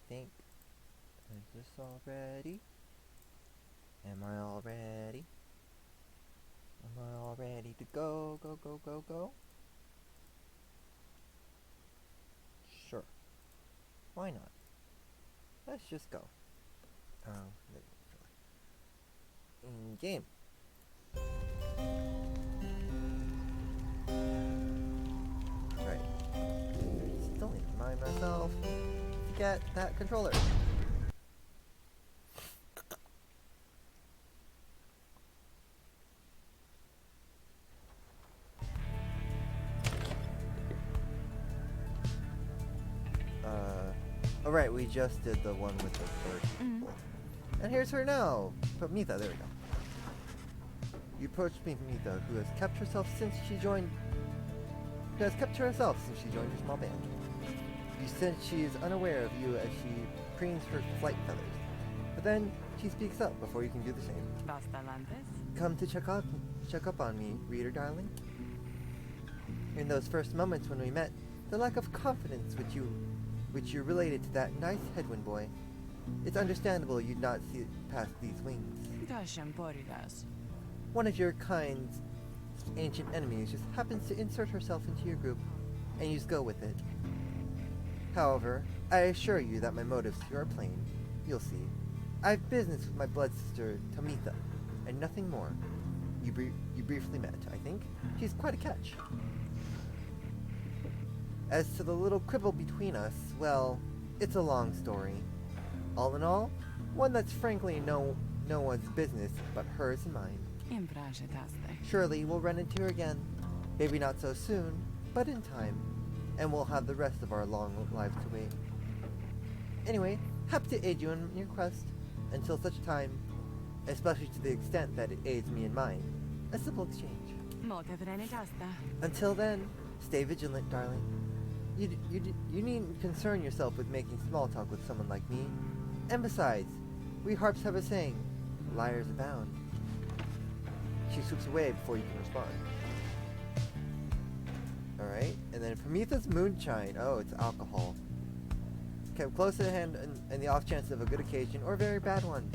think. Is this all ready? Am I all ready? Am I all ready to go, go, go, go, go? Sure. Why not? Let's just go. In game. Right. Still need to remind myself to get that controller. Alright, we just did the one with the bird people. And here's her now! Pamita, there we go. You approached Pamita, who has kept herself since she joined your small band. You sense she is unaware of you as she preens her flight feathers. But then she speaks up before you can do the same. Come to check up on me, reader darling. In those first moments when we met, the lack of confidence which you related to that nice headwind boy. It's understandable you'd not see past these wings. One of your kind's ancient enemies just happens to insert herself into your group, and you just go with it. However, I assure you that my motives are plain. You'll see. I have business with my blood sister, Tamitha, and nothing more. You briefly met, I think. She's quite a catch. As to the little quibble between us, well, it's a long story. All in all, one that's frankly no one's business but hers and mine. Surely we'll run into her again. Maybe not so soon, but in time. And we'll have the rest of our long lives to wait. Anyway, happy to aid you in your quest. Until such time, especially to the extent that it aids me in mine. A simple exchange. Until then, stay vigilant, darling. You needn't concern yourself with making small talk with someone like me. And besides, we harps have a saying, liars abound. She swoops away before you can respond. Alright, and then Prometheus Moonshine. Oh, it's alcohol. Kept close to hand in the off chance of a good occasion or a very bad one.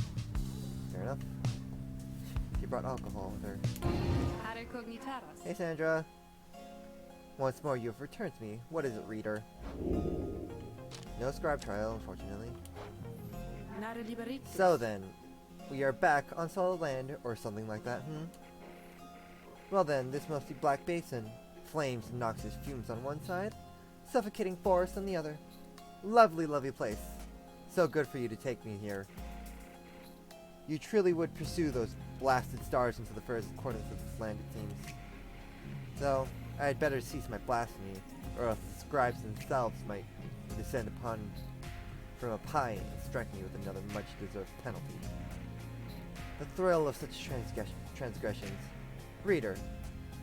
Fair enough. She brought alcohol with her. Hey Sandra. Once more you have returned to me. What is it, reader? No scribe trial, unfortunately. So then, we are back on solid land, or something like that, Well then, this must be Black Basin. Flames and noxious fumes on one side, suffocating forest on the other. Lovely, lovely place. So good for you to take me here. You truly would pursue those blasted stars into the furthest corners of this land, it seems. So, I had better cease my blasphemy, or else the scribes themselves might descend upon from up high and strike me with another much-deserved penalty. The thrill of such transgressions. Reader,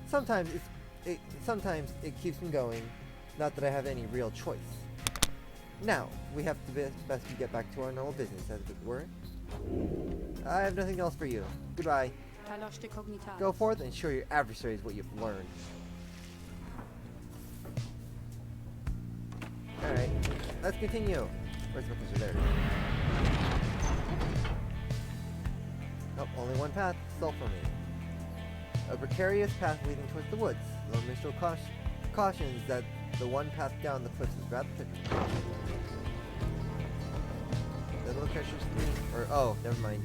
sometimes it keeps me going, not that I have any real choice. Now, we have to best get back to our normal business, as it were. I have nothing else for you. Goodbye. Go forth and show your adversaries what you've learned. Alright, let's continue. Where's my closer? There. Oh, only one path, still for me. A precarious path leading towards the woods. The minstrel cautions that the one path down the cliffs is rather tricky. The little creature's or oh, never mind.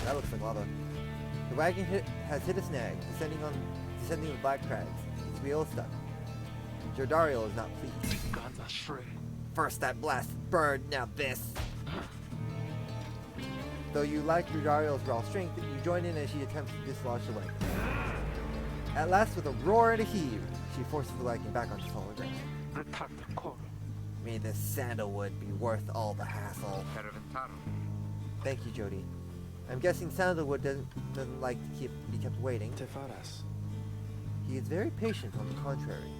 That looks like lava. The wagon has hit a snag, descending the black crags. Its wheel is stuck. Jordariel is not pleased. First that blasted bird, now this. Though you like Jordariel's raw strength, you join in as she attempts to dislodge the wagon. At last, with a roar and a heave, she forces the wagon back onto solid ground. May this sandalwood be worth all the hassle. Thank you, Jody. I'm guessing sandalwood doesn't like to be kept waiting. He is very patient, on the contrary.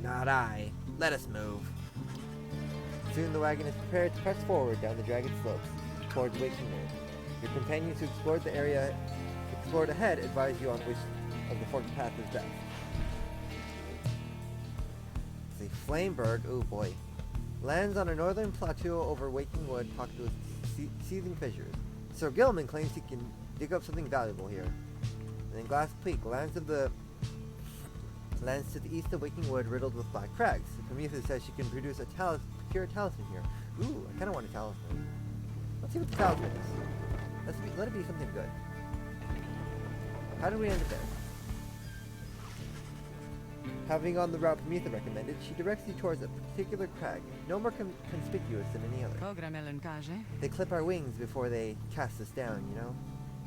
Not I. Let us move. Soon the wagon is prepared to press forward down the jagged slopes towards Waking Moon. Your companions who explored the area ahead advise you on which of the forked path is best. See, Flameberg, oh boy. Lands on a northern plateau over Waking Wood, pocked with seething fissures. Sir Gilman claims he can dig up something valuable here. And then Glass Peak, lands to the east of Waking Wood, riddled with black crags. Prometheus says she can produce a pure talisman here. Ooh, I kind of want a talisman. Let's see what the talisman is. Let it be something good. How did we end up there? Having on the route Prometheus recommended, she directs you towards a particular crag, no more conspicuous than any other. They clip our wings before they cast us down, you know?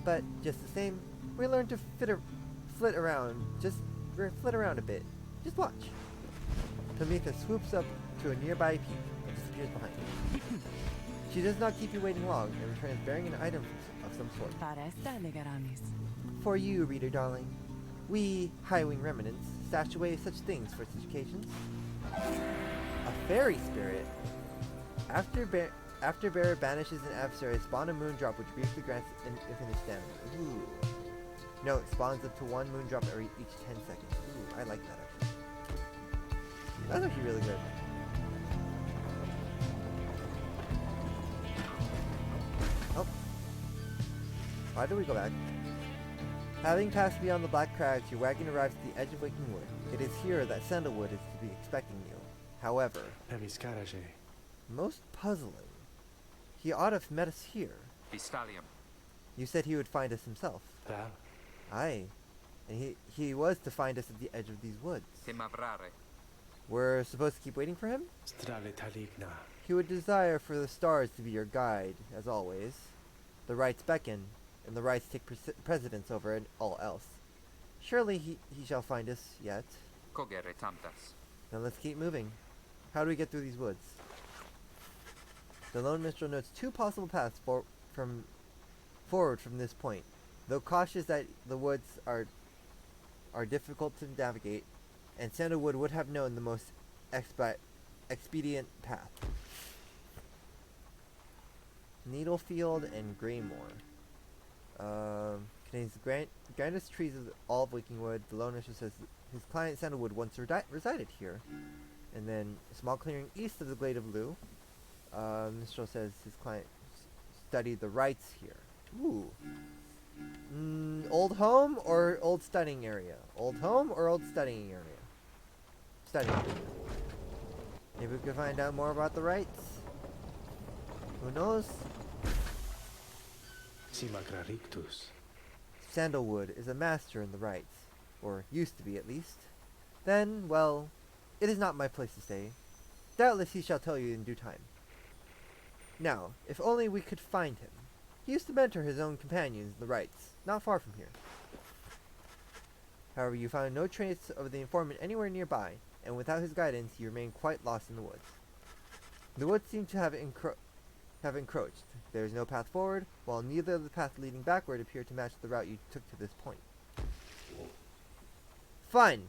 But just the same, we learn to flit around a bit. Just watch. Prometheus swoops up to a nearby peak and disappears behind it. She does not keep you waiting long and returns bearing an item of some sort. For you, reader darling, we Highwing remnants stash away such things for such occasions. A fairy spirit. After Bearer banishes an adversary, spawn a moondrop which briefly grants an infinite stamina. Ooh. Note, spawns up to one moondrop every each 10 seconds. Ooh, I like that actually. That's actually really good. Oh. Why did we go back? Having passed beyond the Black Crags, your wagon arrives at the edge of Waking Wood. It is here that Sandalwood is to be expecting you. However, most puzzling. He ought to have met us here. You said he would find us himself. Aye. And he was to find us at the edge of these woods. We're supposed to keep waiting for him? He would desire for the stars to be your guide, as always. The rights beckon, and the rights take precedence over all else. Surely he shall find us yet. Now let's keep moving. How do we get through these woods? The lone minstrel notes two possible paths forward from this point, though cautious that the woods are difficult to navigate, and Sandalwood would have known the most expedient path. Needlefield and Greymore. Contains the grandest trees of all of Waking Wood. The lone minstrel says his client Sandalwood once resided here. And then a small clearing east of the Glade of Lou. Minstrel says his client studied the rites here. Ooh. Old home or old studying area? Old home or old studying area? Studying area. Maybe we can find out more about the rites. Who knows? Sandalwood is a master in the rites, or used to be at least. Then, well, it is not my place to say. Doubtless he shall tell you in due time. Now, if only we could find him. He used to mentor his own companions in the rites, not far from here. However, you found no trace of the informant anywhere nearby, and without his guidance, you remained quite lost in the woods. The woods seem to have encroached. There is no path forward, while neither of the paths leading backward appear to match the route you took to this point. Fun!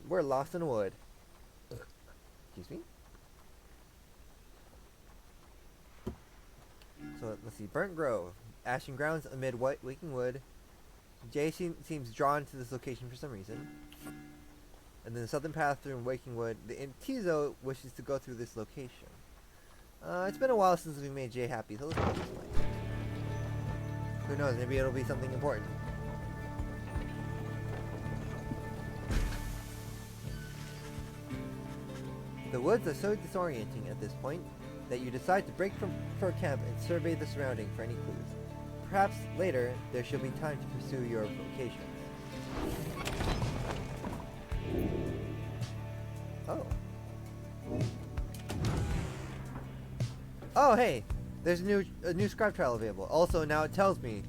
We're lost in the wood. Excuse me? So let's see. Burnt Grove. Ashen grounds amid Waking Wood. Jay seems drawn to this location for some reason. And then the southern path through Waking Wood. The Intizo wishes to go through this location. It's been a while since we made Jay happy, so let's go this way. Who knows, maybe it'll be something important. The woods are so disorienting at this point that you decide to break for camp and survey the surrounding for any clues. Perhaps later there shall be time to pursue your vocations. Oh. Oh, hey! There's a new scribe trial available. Also, now it tells me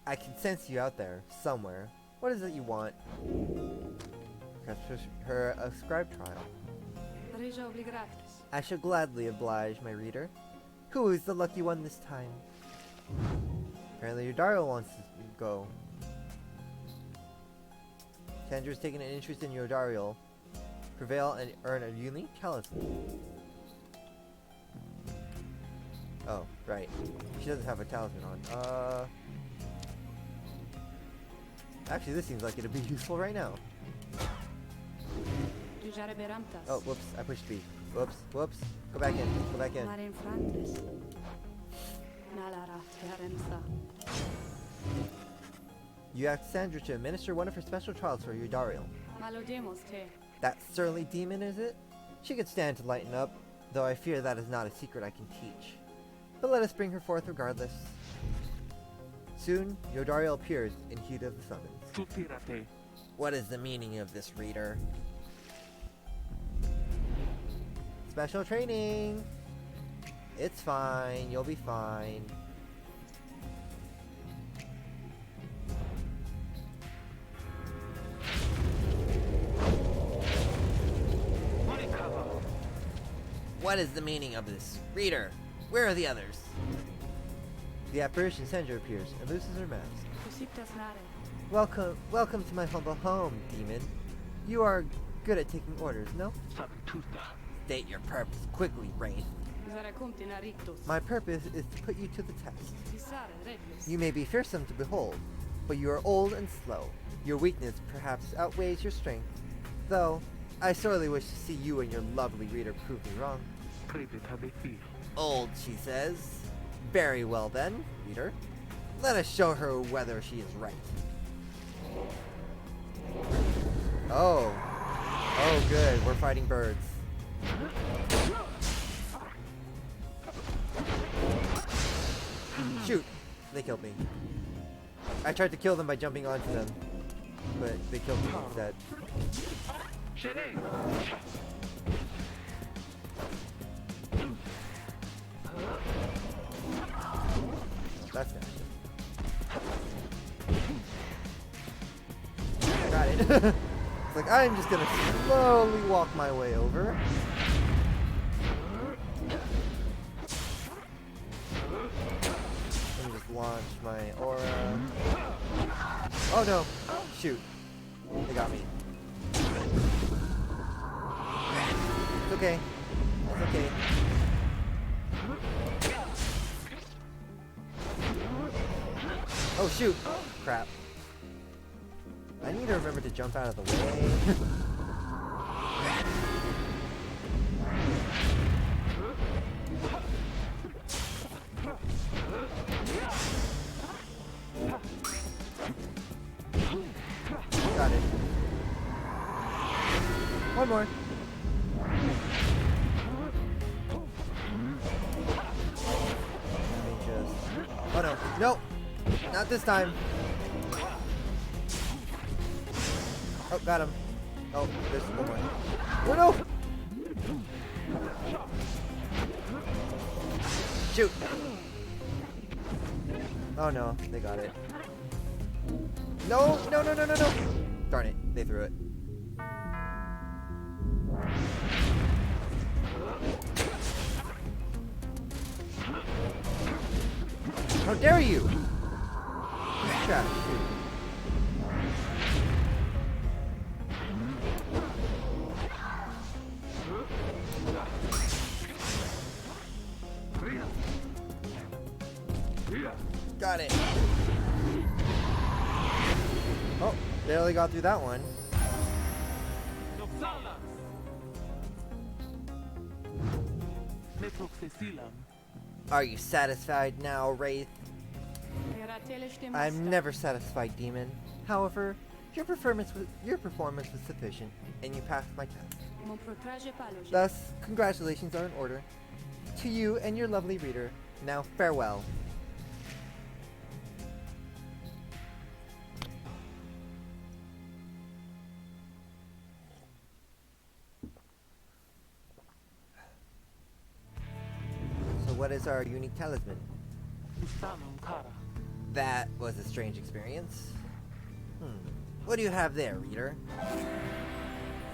I can sense you out there, somewhere. What is it you want? Her a scribe trial. I shall gladly oblige, my reader. Who is the lucky one this time? Apparently Dario wants to go. Sandra's taken an interest in Yodariel. Prevail and earn a unique talisman. Oh, right. She doesn't have a talisman on. Actually, this seems like it'd be useful right now. Oh, whoops, I pushed B. Whoops, whoops. Go back in, go back in. You asked Sandra to administer one of her special trials for Eudariel. That surly demon, is it? She could stand to lighten up, though I fear that is not a secret I can teach. But let us bring her forth regardless. Soon, Eudariel appears in heat of the summons. What is the meaning of this, reader? Special training! It's fine, you'll be fine. What is the meaning of this? Reader, where are the others? The apparition Sandra appears and looses her mask. Welcome to my humble home, demon. You are good at taking orders, no? State your purpose quickly, Wraith. My purpose is to put you to the test. You may be fearsome to behold, but you are old and slow. Your weakness perhaps outweighs your strength, though I sorely wish to see you and your lovely reader prove me wrong. Old, she says. Very well then, reader. Let us show her whether she is right. Oh. Oh good, we're fighting birds. Shoot! They killed me. I tried to kill them by jumping onto them, but they killed me instead. That's nice. Got it. It's like, I'm just gonna slowly walk my way over. Let me just launch my aura. Oh no! Shoot. They got me. It's okay. It's okay. Oh shoot! Crap. I need to remember to jump out of the way. Got it. One more. Let me just... Oh no. No! Not this time. Oh, got him. Oh, there's one more. Oh no! Shoot! Oh no, they got it. No, no, no, no, no, no! Darn it, they threw it. How dare you! Trash, shoot. Got it. Oh, barely got through that one. Are you satisfied now, Wraith? I'm never satisfied, demon. However, your performance was sufficient, and you passed my test. Thus, congratulations are in order. To you and your lovely reader, now farewell. So what is our unique talisman? That was a strange experience. What do you have there, reader?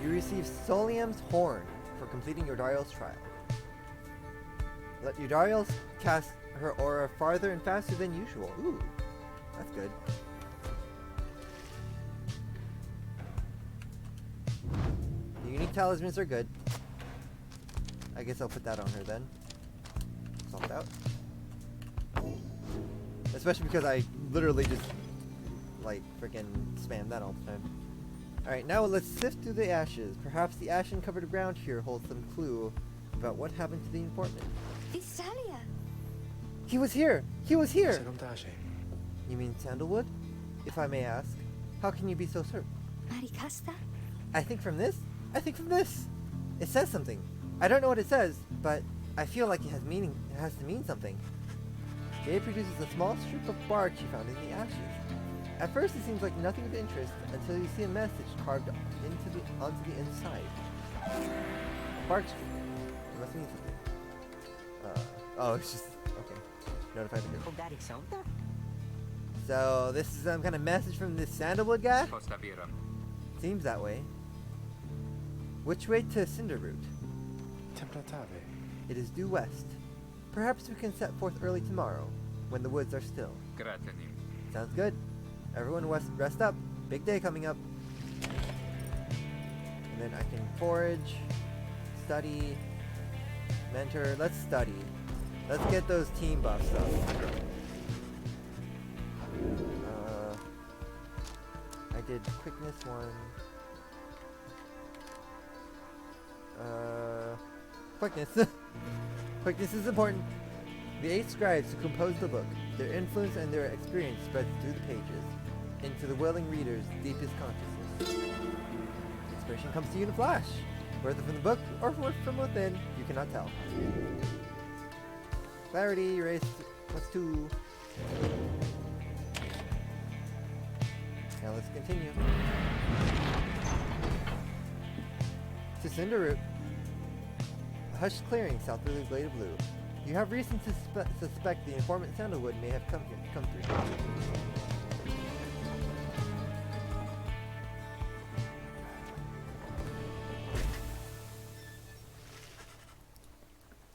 You received Solium's Horn for completing Eudariel's trial. Let Eudariel cast her aura farther and faster than usual. Ooh, that's good. The unique talismans are good. I guess I'll put that on her then. Solved out. Especially because I literally just, like, freaking spam that all the time. Alright, now let's sift through the ashes. Perhaps the ashen-covered ground here holds some clue about what happened to the informant. Visalia. He was here! He was here! Senomtaje. You mean Sandalwood? If I may ask, how can you be so certain? Maricasta. I think from this? I think from this! It says something. I don't know what it says, but I feel like it has meaning. It has to mean something. Jade produces a small strip of bark she found in the ashes. At first, it seems like nothing of interest until you see a message carved onto the inside. A bark strip. It must mean something. Oh, it's just okay. Notify the group. So this is some kind of message from this Sandalwood guy? Seems that way. Which way to Cinderroot? Templatave. It is due west. Perhaps we can set forth early tomorrow, when the woods are still. Sounds good. Everyone rest up. Big day coming up. And then I can forage, study, mentor. Let's study. Let's get those team buffs up. I did quickness 1. Quickness. Quickness is important. The 8 scribes who composed the book, their influence and their experience spreads through the pages, into the willing reader's deepest consciousness. Inspiration comes to you in a flash, whether from the book or from within, you cannot tell. Clarity, erase +2. Now let's continue. To Cinderroot. A hushed clearing south of the Glade of Blue. You have reason to suspect the informant Sandalwood may have come through.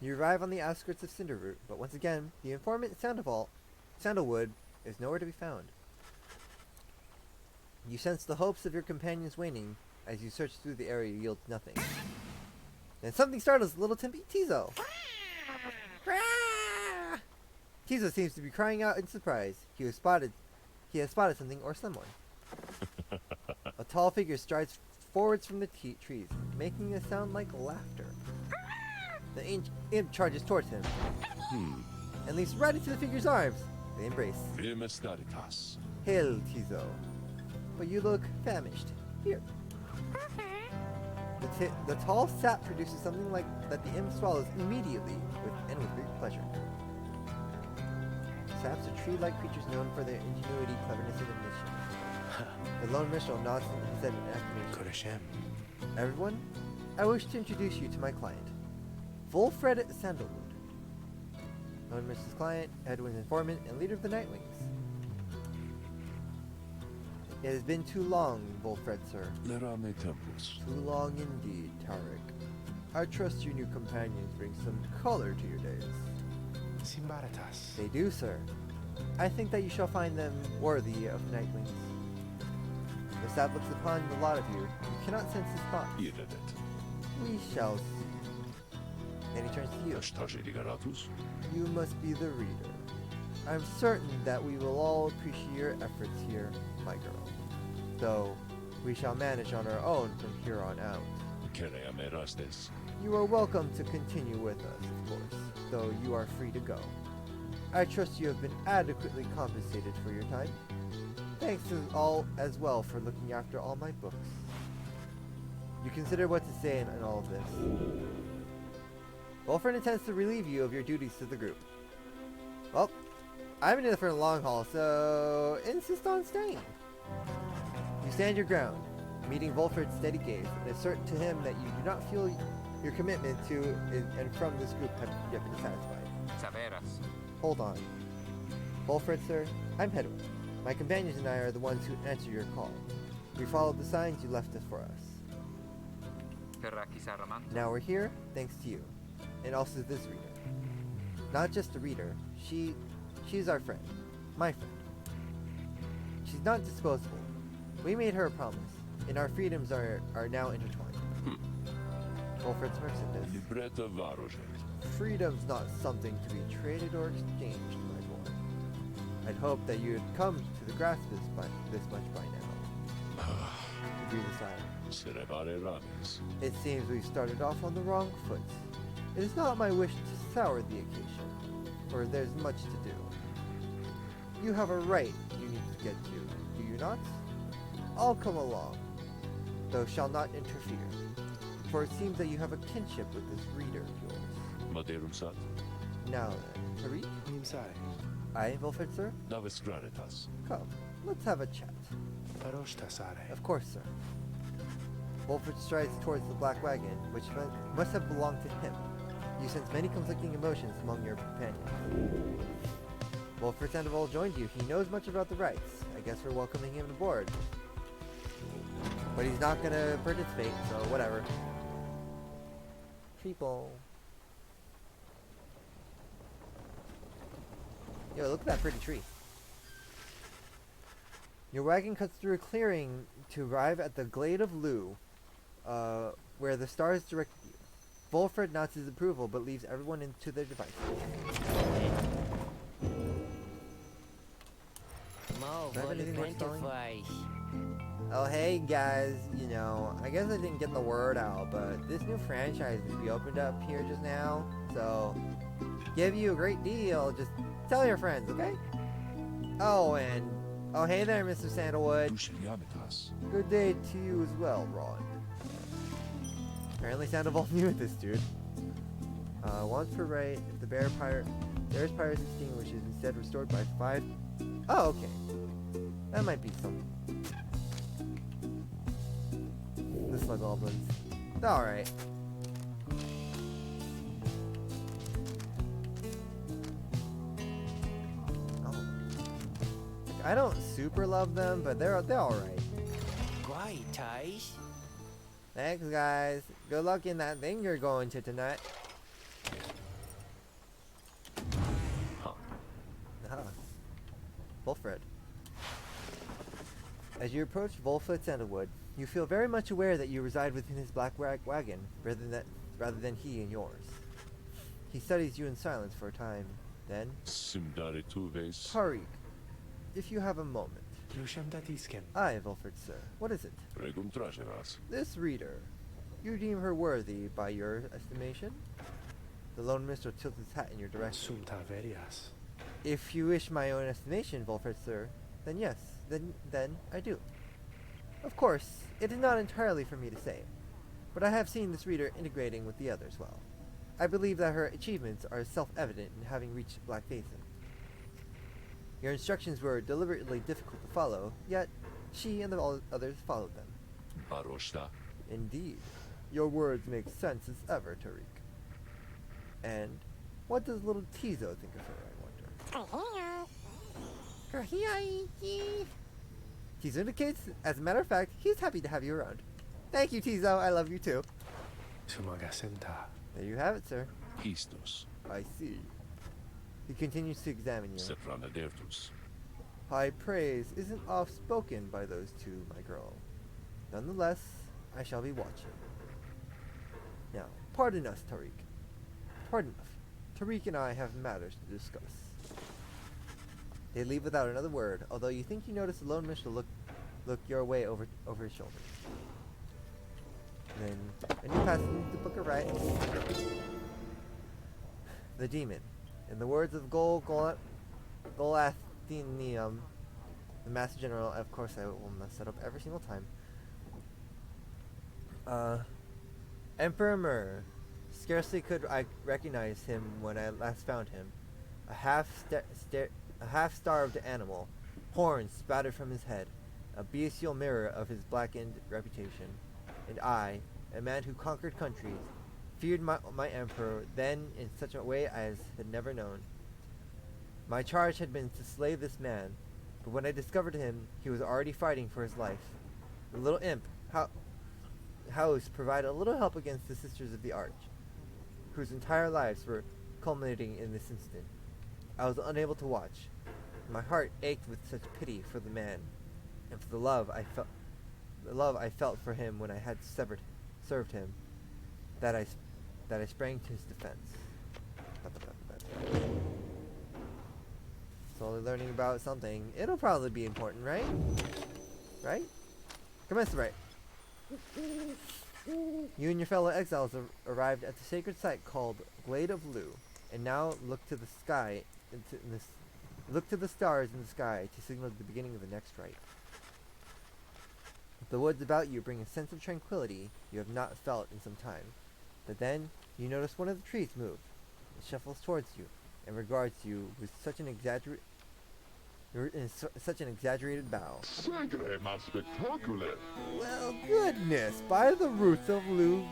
You arrive on the outskirts of Cinderroot, but once again, the informant Sandalwood is nowhere to be found. You sense the hopes of your companions waning as you search through the area yields nothing. Then something startles little Tizo. Tizo seems to be crying out in surprise. He has spotted something or someone. A tall figure strides forwards from the trees, making a sound like laughter. The imp charges towards him and leaps right into the figure's arms. They embrace. Hail, Tizo. But you look famished. Here. The tall sap produces something like that the imp swallows immediately and with great pleasure. Saps are tree-like creatures known for their ingenuity, cleverness, and ambition. The lone minstrel nods his head in acclamation. Everyone, I wish to introduce you to my client, Volfred Sandalwood. Lone minstrel's client, Edwin's informant, and leader of the Nightwings. It has been too long, Volfred, sir. Too long indeed, Tarek. I trust your new companions bring some color to your days. Simbaratas. They do, sir. I think that you shall find them worthy of Nightwings. The sap looks upon the lot of you. You cannot sense his thoughts. We shall see. Then he turns to you. You must be the reader. I'm certain that we will all appreciate your efforts here, my girl. Though, we shall manage on our own from here on out. You are welcome to continue with us, of course, though you are free to go. I trust you have been adequately compensated for your time. Thanks to all as well for looking after all my books. You consider what to say in all of this. Wolfred intends to relieve you of your duties to the group. Well, I've been in it for a long haul, so insist on staying. You stand your ground, meeting Volfred's steady gaze, and assert to him that you do not feel your commitment to and from this group have yet been satisfied. Hold on. Volfred, sir, I'm Hedwig. My companions and I are the ones who answer your call. We followed the signs you left for us. Now we're here, thanks to you, and also this reader. Not just a reader, she's our friend. My friend. She's not disposable. We made her a promise, and our freedoms are now intertwined. Wolfred smirks at this. Freedom's not something to be traded or exchanged, my boy. I'd hoped that you had come to the grasp this much by now. breathe a sigh. Serevare ravis. It seems we've started off on the wrong foot. It is not my wish to sour the occasion, for there's much to do. You have a right you need to get to, do you not? I'll come along, though shall not interfere, for it seems that you have a kinship with this reader of yours. Materum sat. Now then, Tariq? Nimsare. Aye, Volfred, sir? Navis granitas. Come, let's have a chat. Paroshta sare. Of course, sir. Volfred strides towards the black wagon, which must have belonged to him. You sense many conflicting emotions among your companions. Volfred Sandoval joined you. He knows much about the rites. I guess we're welcoming him aboard. But he's not gonna participate, so whatever. People. Yo, look at that pretty tree. Your wagon cuts through a clearing to arrive at the Glade of Lu, where the stars direct you. Volfred nods his approval, but leaves everyone into their devices. Mo, Do I have anything worth selling? flies. Oh, hey guys, you know, I guess I didn't get the word out, but this new franchise we opened up here just now, so give you a great deal. Just tell your friends, okay? Oh, and oh, hey there, Mr. Sandalwood. Dusheliamitas. Good day to you as well, Ron. Apparently Sandoval's new with this dude. Once per right, if the bear's Pyre is extinguished, is instead restored by 5. Oh, okay. That might be something. The slug goblins. Alright. Oh. I don't super love them, but they're alright. Great, Tais. Thanks, guys. Good luck in that thing you're going to tonight. Huh. Volfred. As you approach Volfred Sandalwood, you feel very much aware that you reside within his black wagon, rather than he in yours. He studies you in silence for a time. Then, Simdare tuves. Tariq, if you have a moment. Luciam datiskem. Aye, Volfred, sir. What is it? Regum trageras. This reader. You deem her worthy by your estimation? The lone minstrel tilts his hat in your direction. Sumta verias. If you wish my own estimation, Volfred, sir, then yes, then I do. Of course, it is not entirely for me to say, but I have seen this reader integrating with the others well. I believe that her achievements are self-evident in having reached Black Basin. Your instructions were deliberately difficult to follow, yet she and the others followed them. Paroshta. Indeed. Your words make sense as ever, Tariq. And what does little Tizo think of her, I wonder? Tizo indicates, as a matter of fact, he's happy to have you around. Thank you, Tizo. I love you too. Sumagasenta. There you have it, sir. Istos. I see. He continues to examine you. Seprana dertus. High praise isn't oft-spoken by those two, my girl. Nonetheless, I shall be watching. Now, pardon us, Tariq. Pardon us. Tariq and I have matters to discuss. They leave without another word, although you think you notice the lone minstrel look your way over his shoulder. Then, a new passage into the Book of Rites. The demon. In the words of Golathinium, the Master General, of course I will mess that up every single time. Emperor Myrrh. Scarcely could I recognize him when I last found him. A half-starved animal, horns spattered from his head, a bestial mirror of his blackened reputation. And I, a man who conquered countries, feared my emperor then in such a way as had never known. My charge had been to slay this man, but when I discovered him, he was already fighting for his life. The little imp, house provided a little help against the Sisters of the Arch, whose entire lives were culminating in this instant. I was unable to watch. My heart ached with such pity for the man, and for the love I felt for him when I had served him, that I sprang to his defense. Slowly learning about something. It'll probably be important, right? Right? Commence the right. You and your fellow exiles arrived at the sacred site called Glade of Lu, and now look to the sky, look to the stars in the sky to signal the beginning of the next rite. The woods about you bring a sense of tranquility you have not felt in some time. But then, you notice one of the trees move. It shuffles towards you, and regards you with such an exaggerated bow. Sacre ma spectacular! Well, goodness, by the roots of Lu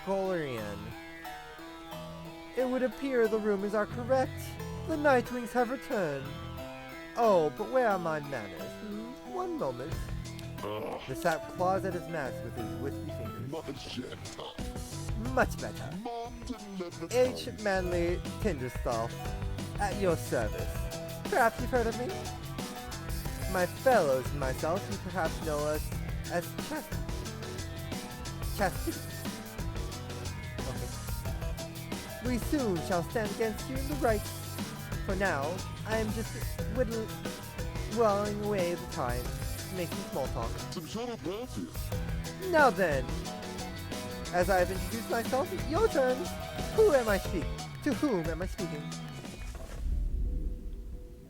Scolarian. It would appear the rumors are correct. The Nightwings have returned. Oh, but where are my manners? One moment. Ugh, The sap claws at his mask with his wispy fingers. magenta. Much better. Mountain H. Manly Tinderstall, at your service. Perhaps you've heard of me? My fellows and myself, you perhaps know us as Chastity. Okay. We soon shall stand against you in the right. For now, I am just whittling away the time, making small talk. Some sort of glasses. Now then, as I have introduced myself, your turn. Who am I speaking? To whom am I speaking?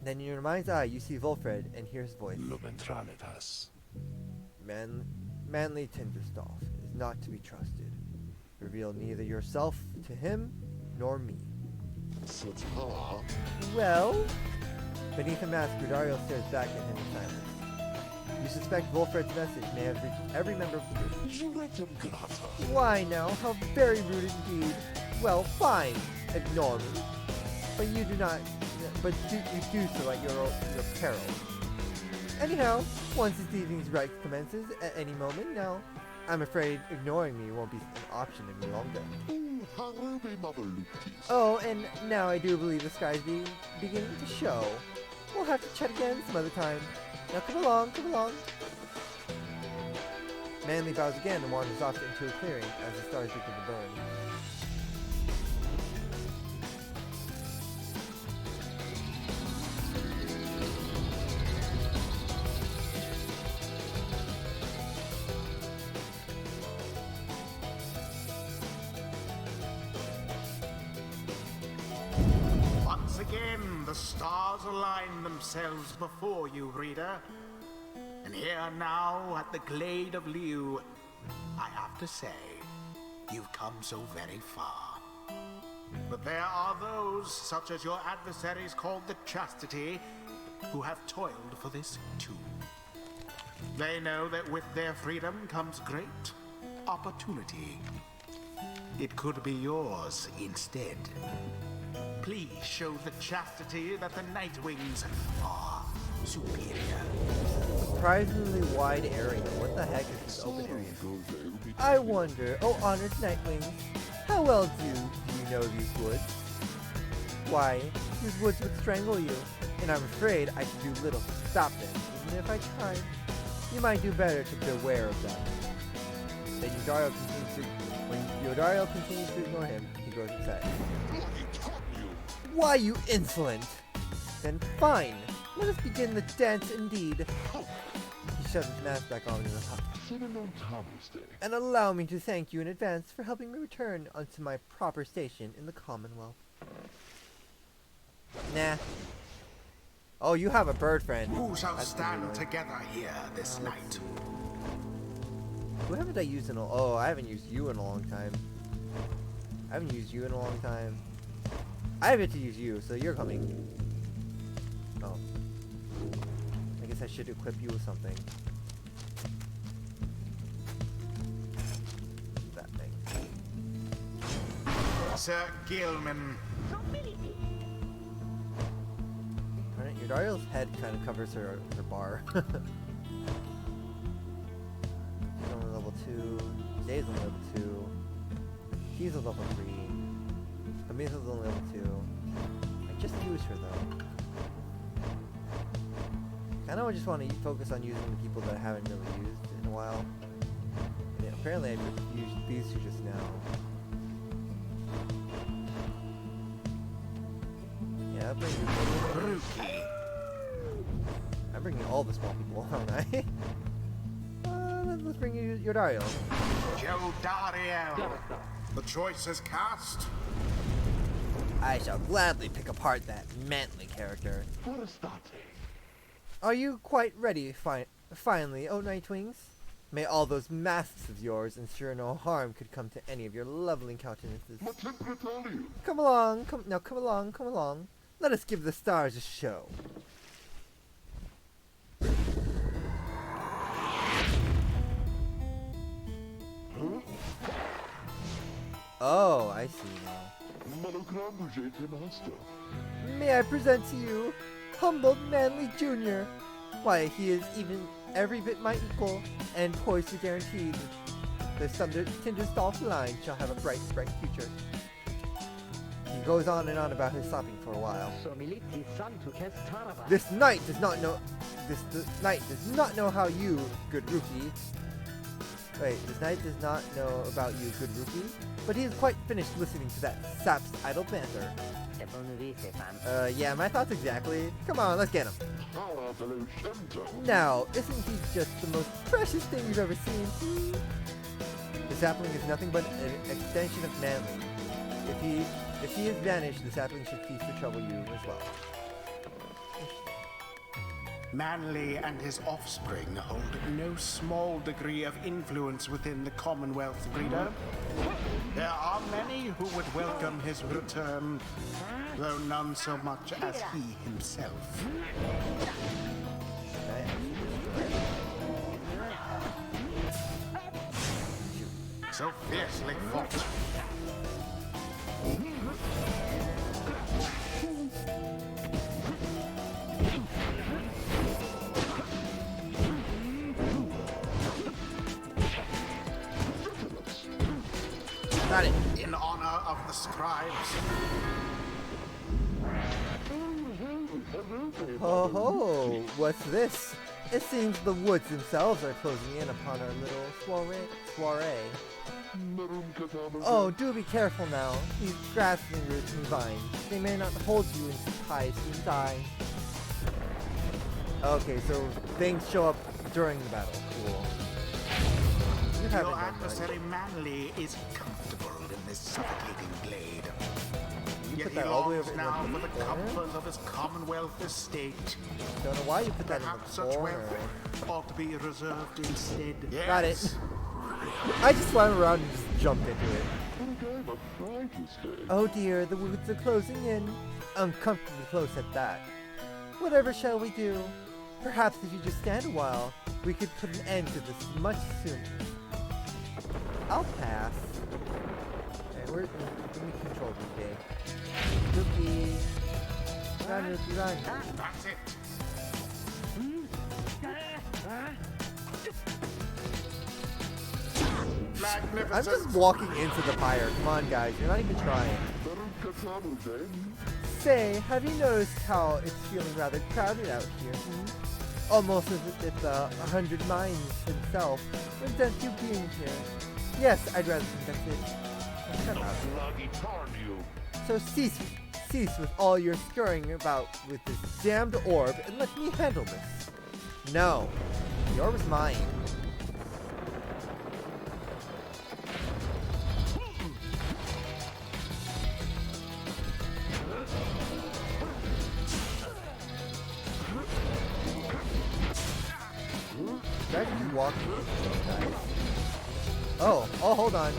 Then in your mind's eye, you see Volfred and hear his voice. Lumentralitas. Manly Tinderstolf is not to be trusted. Reveal neither yourself to him nor me. Sata. Well, beneath the mask, Rudario stares back at him in silence. You suspect Volfred's message may have reached every member of the group. Juretum grata. Why now? How very rude indeed. Well, fine. Ignore me. But you do not. But you do so at your peril. Anyhow, once this evening's rite commences at any moment now, I'm afraid ignoring me won't be an option any longer. Harume mother luptis. Oh, and now I do believe the sky's beginning to show. We'll have to chat again some other time. Now come along, come along. Manly bows again and wanders off into a clearing as the stars begin to burn. Once again, the stars align themselves before you, reader. And here now at the Glade of Liu, I have to say, you've come so very far. But there are those, such as your adversaries called the Chastity, who have toiled for this too. They know that with their freedom comes great opportunity. It could be yours instead. Please show the Chastity that the Nightwings are superior. Surprisingly wide area. What the heck is this open area? I wonder, oh honored Nightwings, how well do you know these woods? Why, these woods would strangle you, and I'm afraid I can do little to stop them, even if I tried. You might do better to beware of them. Then when Yodario continues to ignore him, he grows upset. Why, you insolent! Then fine, let us begin the dance indeed. He shoves his mask back on in a huff. And allow me to thank you in advance for helping me return onto my proper station in the Commonwealth. Nah. Oh, you have a bird friend. Who shall That's stand pretty together here this night? Who haven't I used in a... Oh, I haven't used you in a long time. I haven't used you in a long time. I have yet to use you, so you're coming. Oh. I guess I should equip you with something. That thing. Sir Gilman. Alright, your Dario's head kind of covers her bar. She's only level 2. Jay's only level 2. He's a level 3. Amisa's only level 2. I just used her though. I know I just want to focus on using the people that I haven't really used in a while. And apparently I used these two just now. Yeah, I'm bringing all the small people, aren't I? let's bring you your Dario. Joe Dariel. The choice is cast. I shall gladly pick apart that manly character. Are you quite ready, finally, O Nightwings? May all those masks of yours ensure no harm could come to any of your lovely countenances. Come along, come along. Let us give the stars a show. Oh, I see now. May I present to you humbled Manly Jr. Why, he is even every bit my equal, and poised to guarantee the Tinderstolf line shall have a bright future. He goes on and on about his shopping for a while. This knight does not know how you, good rookie. Wait, this knight does not know about you, good rookie, but he is quite finished listening to that sap's idle banter. Yeah, my thoughts exactly. Come on, let's get him. Now, isn't he just the most precious thing you've ever seen? The sapling is nothing but an extension of Manly. If he is vanished, the sapling should cease to trouble you as well. Manly and his offspring hold no small degree of influence within the Commonwealth, reader. There are many who would welcome his return, though none so much as he himself. So fiercely fought. Got it. In honor of the scribes. Ho ho! What's this? It seems the woods themselves are closing in upon our little soiree. Oh, do be careful now. These grasping roots and vines, they may not hold you in ties soon die. Okay, so things show up during the battle. Cool. Your adversary Manly is comfortable in this suffocating glade. Yet he longs now for the comfort of his Commonwealth estate. Don't know why you put that Perhaps in the such corner. wealth ought to be reserved instead. Yes. Got it. I just swam around and just jumped into it. Oh dear, the woods are closing in. Uncomfortably close at that. Whatever shall we do? Perhaps if you just stand a while, we could put an end to this much sooner. I'll pass. Alright, let me control this day. Rookie. Run, Rookie, run. That's it. Magnificent. I'm just walking into the pyre. Come on, guys. You're not even trying. Say, have you noticed how it's feeling rather crowded out here? Almost as if it's 100 mines himself. Resent you being here. Yes, I'd rather think that's it. Come out. So cease with all your scurrying about with this damned orb and let me handle this. No, the orb is mine. Should I just walk into those guys? Oh, hold on.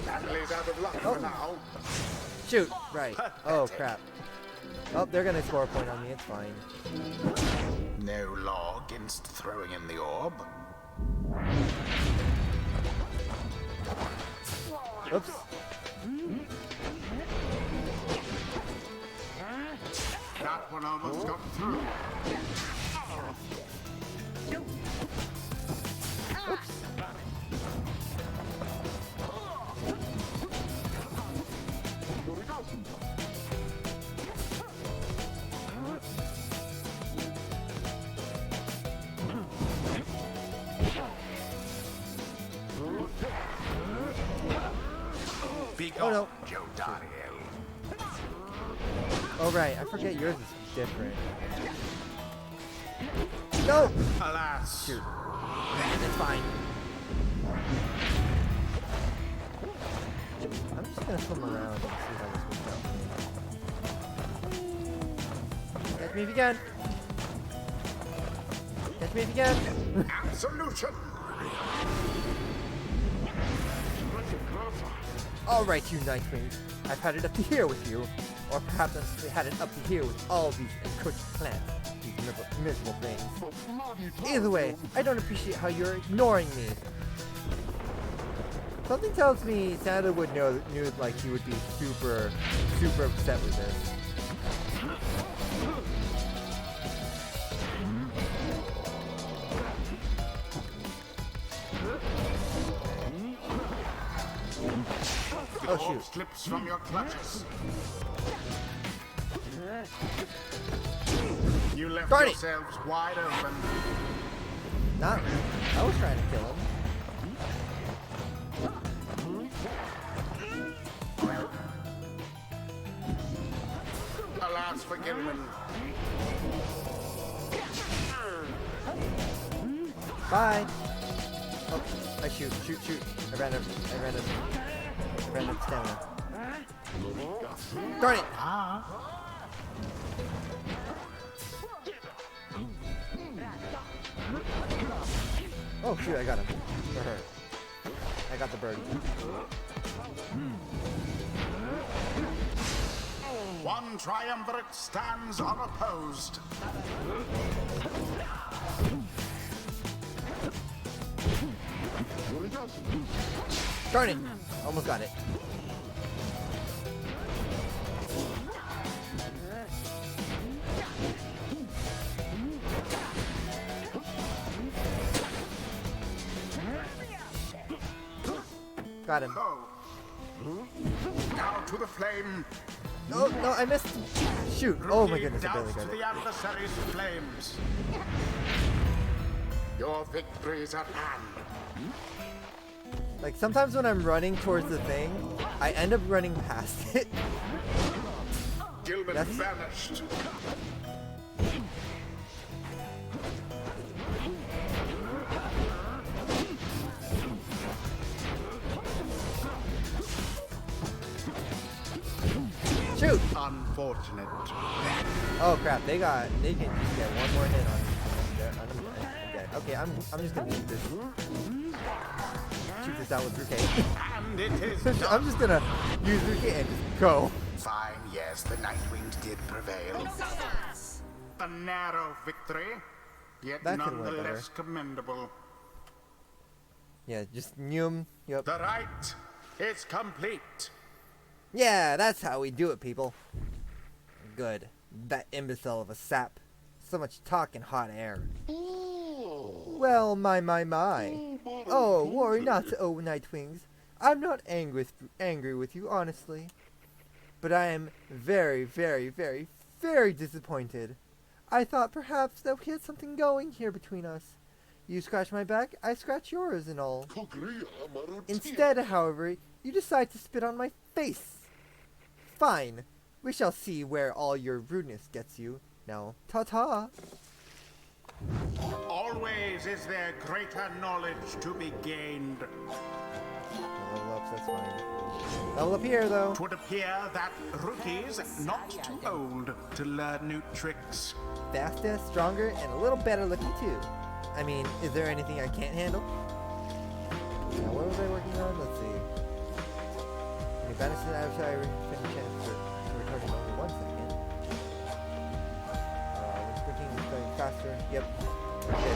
Manly's out of luck for now. Shoot, right. Oh, crap. Oh, they're gonna score a point on me, it's fine. No law against throwing in the orb. Oops. That one almost got through. Be gone, no. Joe Dariel. Oh right, I forget yours is different. No! Alas. Shoot. It's fine. I'm just gonna swim around and see how this works out. Catch me if you can! Catch me if you can! Absolution. Alright, you Nightwings. I've had it up to here with you. Or perhaps I've had it up to here with all these accursed plants. These miserable things. Either way, I don't appreciate how you're ignoring me. Something tells me Santa would knew like he would be super upset with this. The Oh, orb shoot. slips from your clutches. You left Darn it. yourselves wide open. Not I was trying to kill him. Alas for Gilman. Bye. Oh, I shoot. I ran out of stamina. Darn it! Oh shoot, I got him. Or her. I got the bird. One triumvirate stands unopposed. Darn it! Almost got it. Got him. Go. Now to the flame. No, I missed. Shoot. Oh my Lead goodness, I barely douse got to it. the adversary's flames. Your victory's at hand. Like sometimes when I'm running towards the thing, I end up running past it. Gilman That's- vanished. Shoot! Unfortunate. Oh crap, they can just get one more hit on him. I'm dead. Okay, I'm just gonna shoot this out with Ruke. And it is I'm just gonna use Ruke and just go. fine. Yes, the Nightwings did prevail. A narrow victory, yet That could went nonetheless commendable. Yeah, just Neum. Yep. The right is complete. Yeah, that's how we do it, people. Good. That imbecile of a sap. So much talk and hot air. Well, my. Oh, worry not, oh Nightwings. I'm not angry with you, honestly. But I am very, very, very, very disappointed. I thought perhaps that we had something going here between us. You scratch my back, I scratch yours and all. Instead, however, you decide to spit on my face. Fine. We shall see where all your rudeness gets you. Now, ta-ta. Always is there greater knowledge to be gained. Level up, that's fine. Level up here, though. It would appear that rookies not too old to learn new tricks. Faster, stronger, and a little better looking, too. I mean, is there anything I can't handle? Now, what was I working on? Let's see. Any benefits I wish I finish chance for recording only 1 second. When sprinting is going faster. Yep. Okay.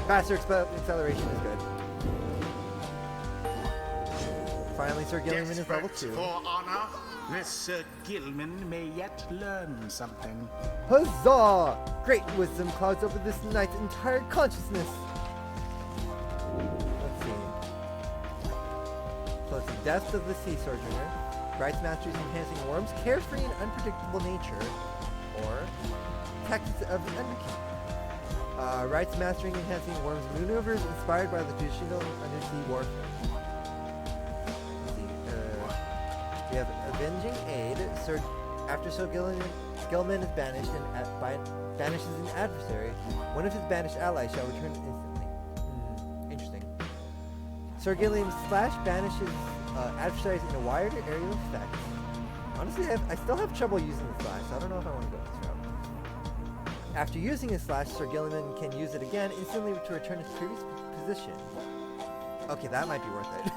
Faster acceleration is good. Finally, Sir Gilliman is level Desperate 2. for honor, this Sir Gilman may yet learn something. Huzzah! Great wisdom clouds over this knight's entire consciousness. Let's see. So it's the depth of the sea sojourner. Rights Masteries enhancing Worm's carefree and unpredictable nature. Or Tactics of the Underkeep. Rights Mastering enhancing Worm's maneuvers inspired by the traditional undersea warfare. Let's see. We have Avenging Aid. Sir After Sir Gilman is banished and banishes an adversary, one of his banished allies shall return instantly. Interesting. Sir Gilliam slash banishes adversaries in a wider area of effect. Honestly, I still have trouble using the slash, so I don't know if I want to go this route. After using his slash, Sir Gilliman can use it again instantly to return his previous position. Okay, that might be worth it.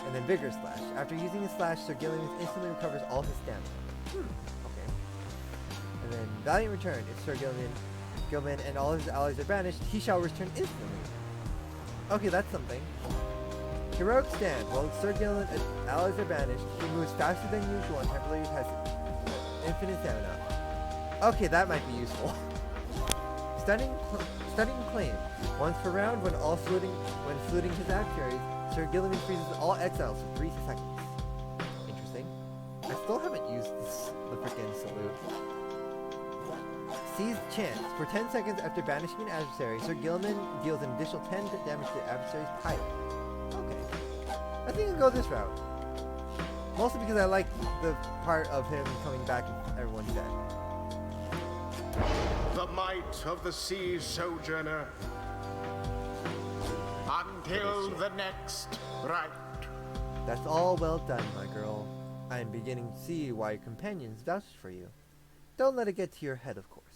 And then Vigor Slash. After using his slash, Sir Gilliman instantly recovers all his stamina. Okay. And then Valiant Return. If Sir Gilman and all his allies are banished, he shall return instantly. Okay, that's something. Heroic Stand. While Sir Gilman and allies are banished, he moves faster than usual and temporarily has infinite stamina. Okay, that might be useful. Stunning Claim. Once per round, when saluting his adversaries, Sir Gilliman freezes all exiles for 3 seconds. Interesting. I still haven't used the frickin' salute. Seize Chance. For 10 seconds after banishing an adversary, Sir Gilliman deals an additional 10 damage to the adversary's Pyre. Okay. I think I'll go this route. Mostly because I like the part of him coming back and everyone's dead. The might of the sea sojourner. Until the next right. That's all well done, my girl. I am beginning to see why your companions vouched for you. Don't let it get to your head, of course.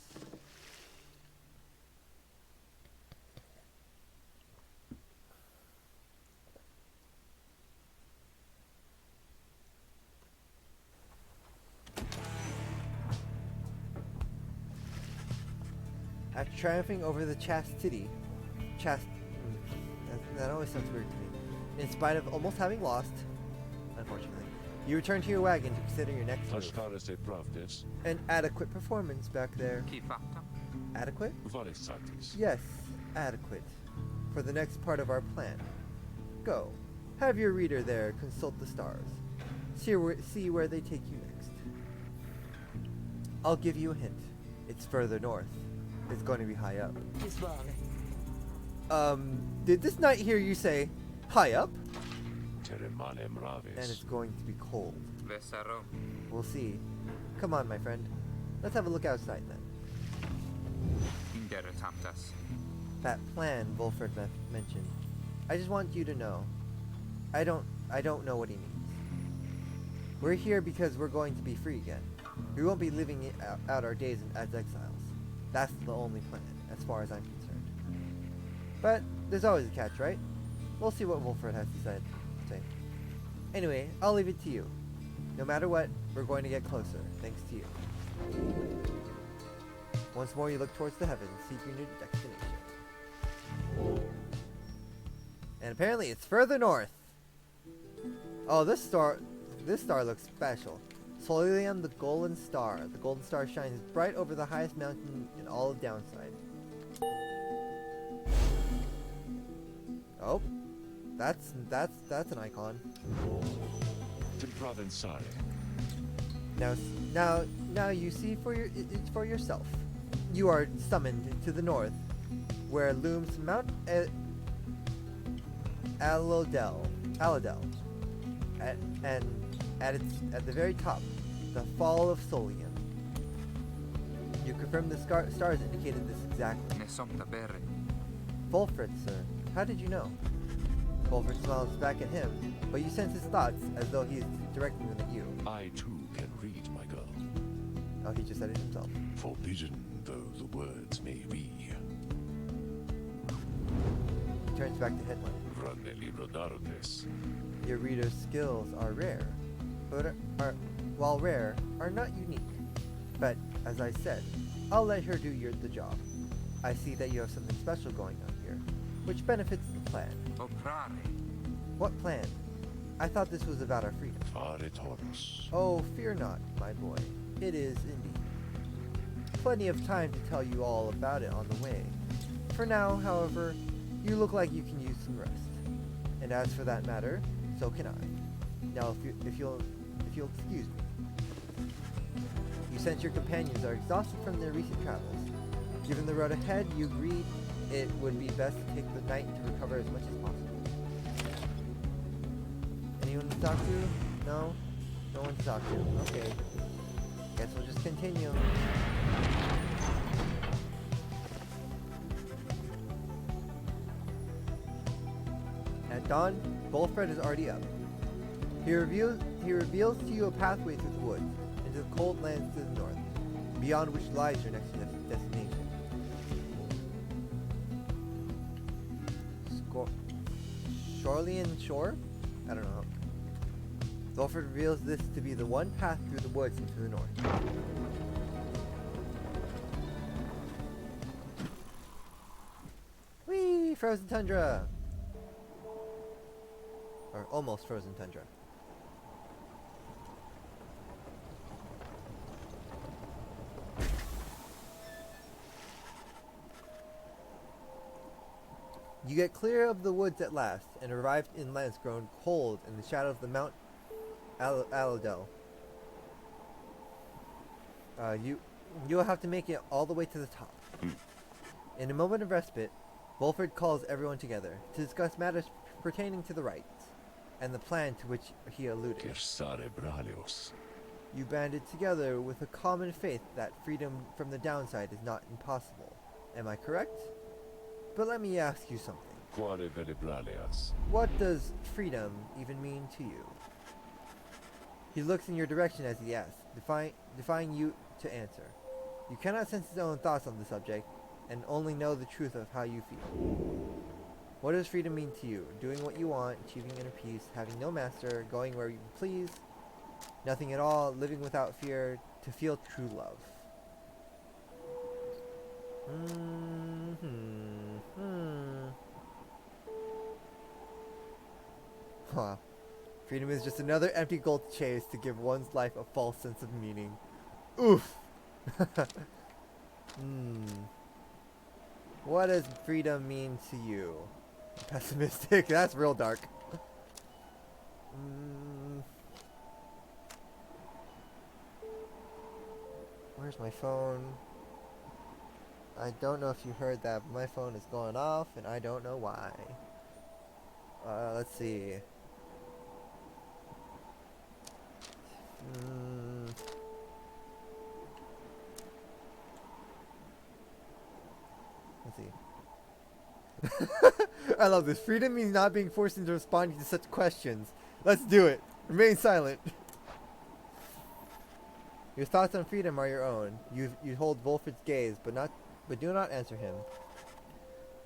After triumphing over the chastity, that always sounds weird to me. In spite of almost having lost, unfortunately, you return to your wagon to consider your next move. Ashtarese pravdes, An adequate performance back there. Adequate? varesatis. Yes, adequate. For the next part of our plan. Go. Have your reader there consult the stars. See where they take you next. I'll give you a hint. It's further north. It's going to be high up. Did this knight hear you say, high up? Teremanem And raves. it's going to be cold. We'll see. Come on, my friend. Let's have a look outside then. That plan Wolfred mentioned. I just want you to know. I don't know what he means. We're here because we're going to be free again. We won't be living out our days as exiles. That's the only plan, as far as I'm concerned. But there's always a catch, right? We'll see what Wolfred has to say. Anyway, I'll leave it to you. No matter what, we're going to get closer, thanks to you. Once more you look towards the heavens, seek your new destination. And apparently it's further north. Oh, this star looks special. Soleum, the golden star. The golden star shines bright over the highest mountain in all of Downside. Oh, that's an icon. To Provensare. Now you see it's for yourself. You are summoned to the north, where looms Mount Aladel, and at the very top, the fall of Solium. You confirmed the stars indicated this exactly. Wolfred, sir, how did you know? Wolfred smiles back at him, but you sense his thoughts as though he is directing them at you. I too can read, my girl. Oh, he just said it himself. Forbidden though the words may be. He turns back to Hitler. Ranelli rodartes. Your reader's skills are rare, but while rare, are not unique. But, as I said, I'll let her do the job. I see that you have something special going on here, which benefits the plan. What plan? I thought this was about our freedom. Fare toros. Oh, fear not, my boy. It is indeed. Plenty of time to tell you all about it on the way. For now, however, you look like you can use some rest. And as for that matter, so can I. Now, if you'll excuse me. You sense your companions are exhausted from their recent travels. Given the road ahead, you agreed it would be best to take the night to recover as much as possible. Anyone to talk to? No? No one to talk to. Okay. Guess we'll just continue. At dawn, Bolfred is already up. He reveals to you a pathway through the woods, into the cold lands to the north, beyond which lies your next destination. Shorelian Shore? I don't know. Bolfred reveals this to be the one path through the woods into the north. Whee! Frozen tundra! Or almost frozen tundra. You get clear of the woods at last, and arrived in lands grown cold in the shadow of the Mount Aladel. You'll have to make it all the way to the top. In a moment of respite, Bolfred calls everyone together to discuss matters pertaining to the rites, and the plan to which he alluded. Gersare Bralios. You banded together with a common faith that freedom from the downside is not impossible. Am I correct? But let me ask you something. Quare vere Bralias? What does freedom even mean to you? He looks in your direction as he asks, defying you to answer. You cannot sense his own thoughts on the subject, and only know the truth of how you feel. What does freedom mean to you? Doing what you want, achieving inner peace, having no master, going where you please, nothing at all, living without fear, to feel true love. Huh. Freedom is just another empty goal to chase to give one's life a false sense of meaning. Oof! What does freedom mean to you? Pessimistic, that's real dark. Where's my phone? I don't know if you heard that, but my phone is going off, and I don't know why. Let's see. Let's see. I love this. Freedom means not being forced into responding to such questions. Let's do it. Remain silent. Your thoughts on freedom are your own. You hold Wolfred's gaze, but do not answer him.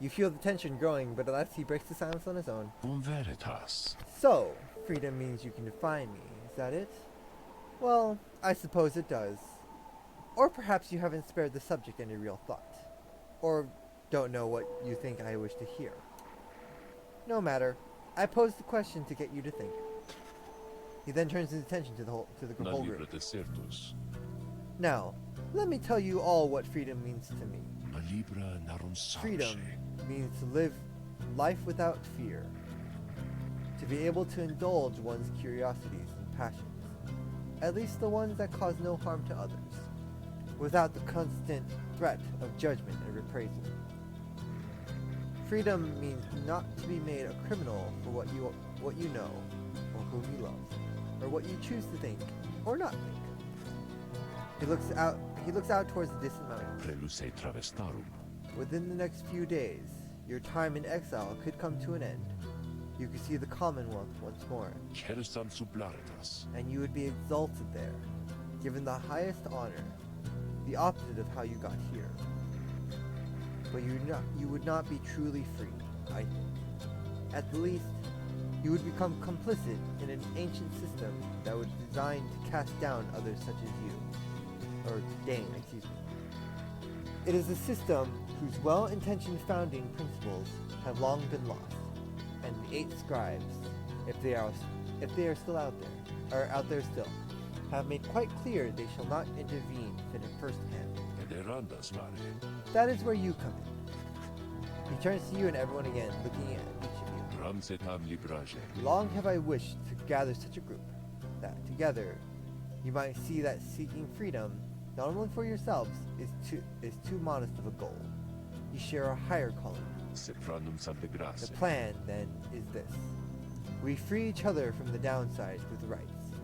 You feel the tension growing, but alas, he breaks the silence on his own. Un veritas. So, freedom means you can define me. Is that it? Well, I suppose it does. Or perhaps you haven't spared the subject any real thought. Or don't know what you think I wish to hear. No matter. I posed the question to get you to think. He then turns his attention to the whole group. Desertus. Now, let me tell you all what freedom means to me. A libra narum sarce. Freedom means to live life without fear. To be able to indulge one's curiosities and passions. At least the ones that cause no harm to others. Without the constant threat of judgment and reprisal. Freedom means not to be made a criminal for what you know, or whom you love, or what you choose to think, or not think. He looks out towards the distant mountains. Preluce travestarum. Within the next few days, your time in exile could come to an end. You could see the Commonwealth once more, Cersam sublaritas. and you would be exalted there, given the highest honor, the opposite of how you got here. But you would not be truly free, I think. At the least, you would become complicit in an ancient system that was designed to cast down others such as you. Or Dane, excuse me. It is a system whose well-intentioned founding principles have long been lost, and the 8 scribes, if they are still out there still, have made quite clear they shall not intervene in it firsthand. Ederandas mare. That is where you come in. He turns to you and everyone again, looking at each of you. Ramsetam librage. Long have I wished to gather such a group, that together you might see that seeking freedom, not only for yourselves, is too modest of a goal. You share a higher calling. Sepranum sancte grace. The plan, then, is this. We free each other from the downside with rights.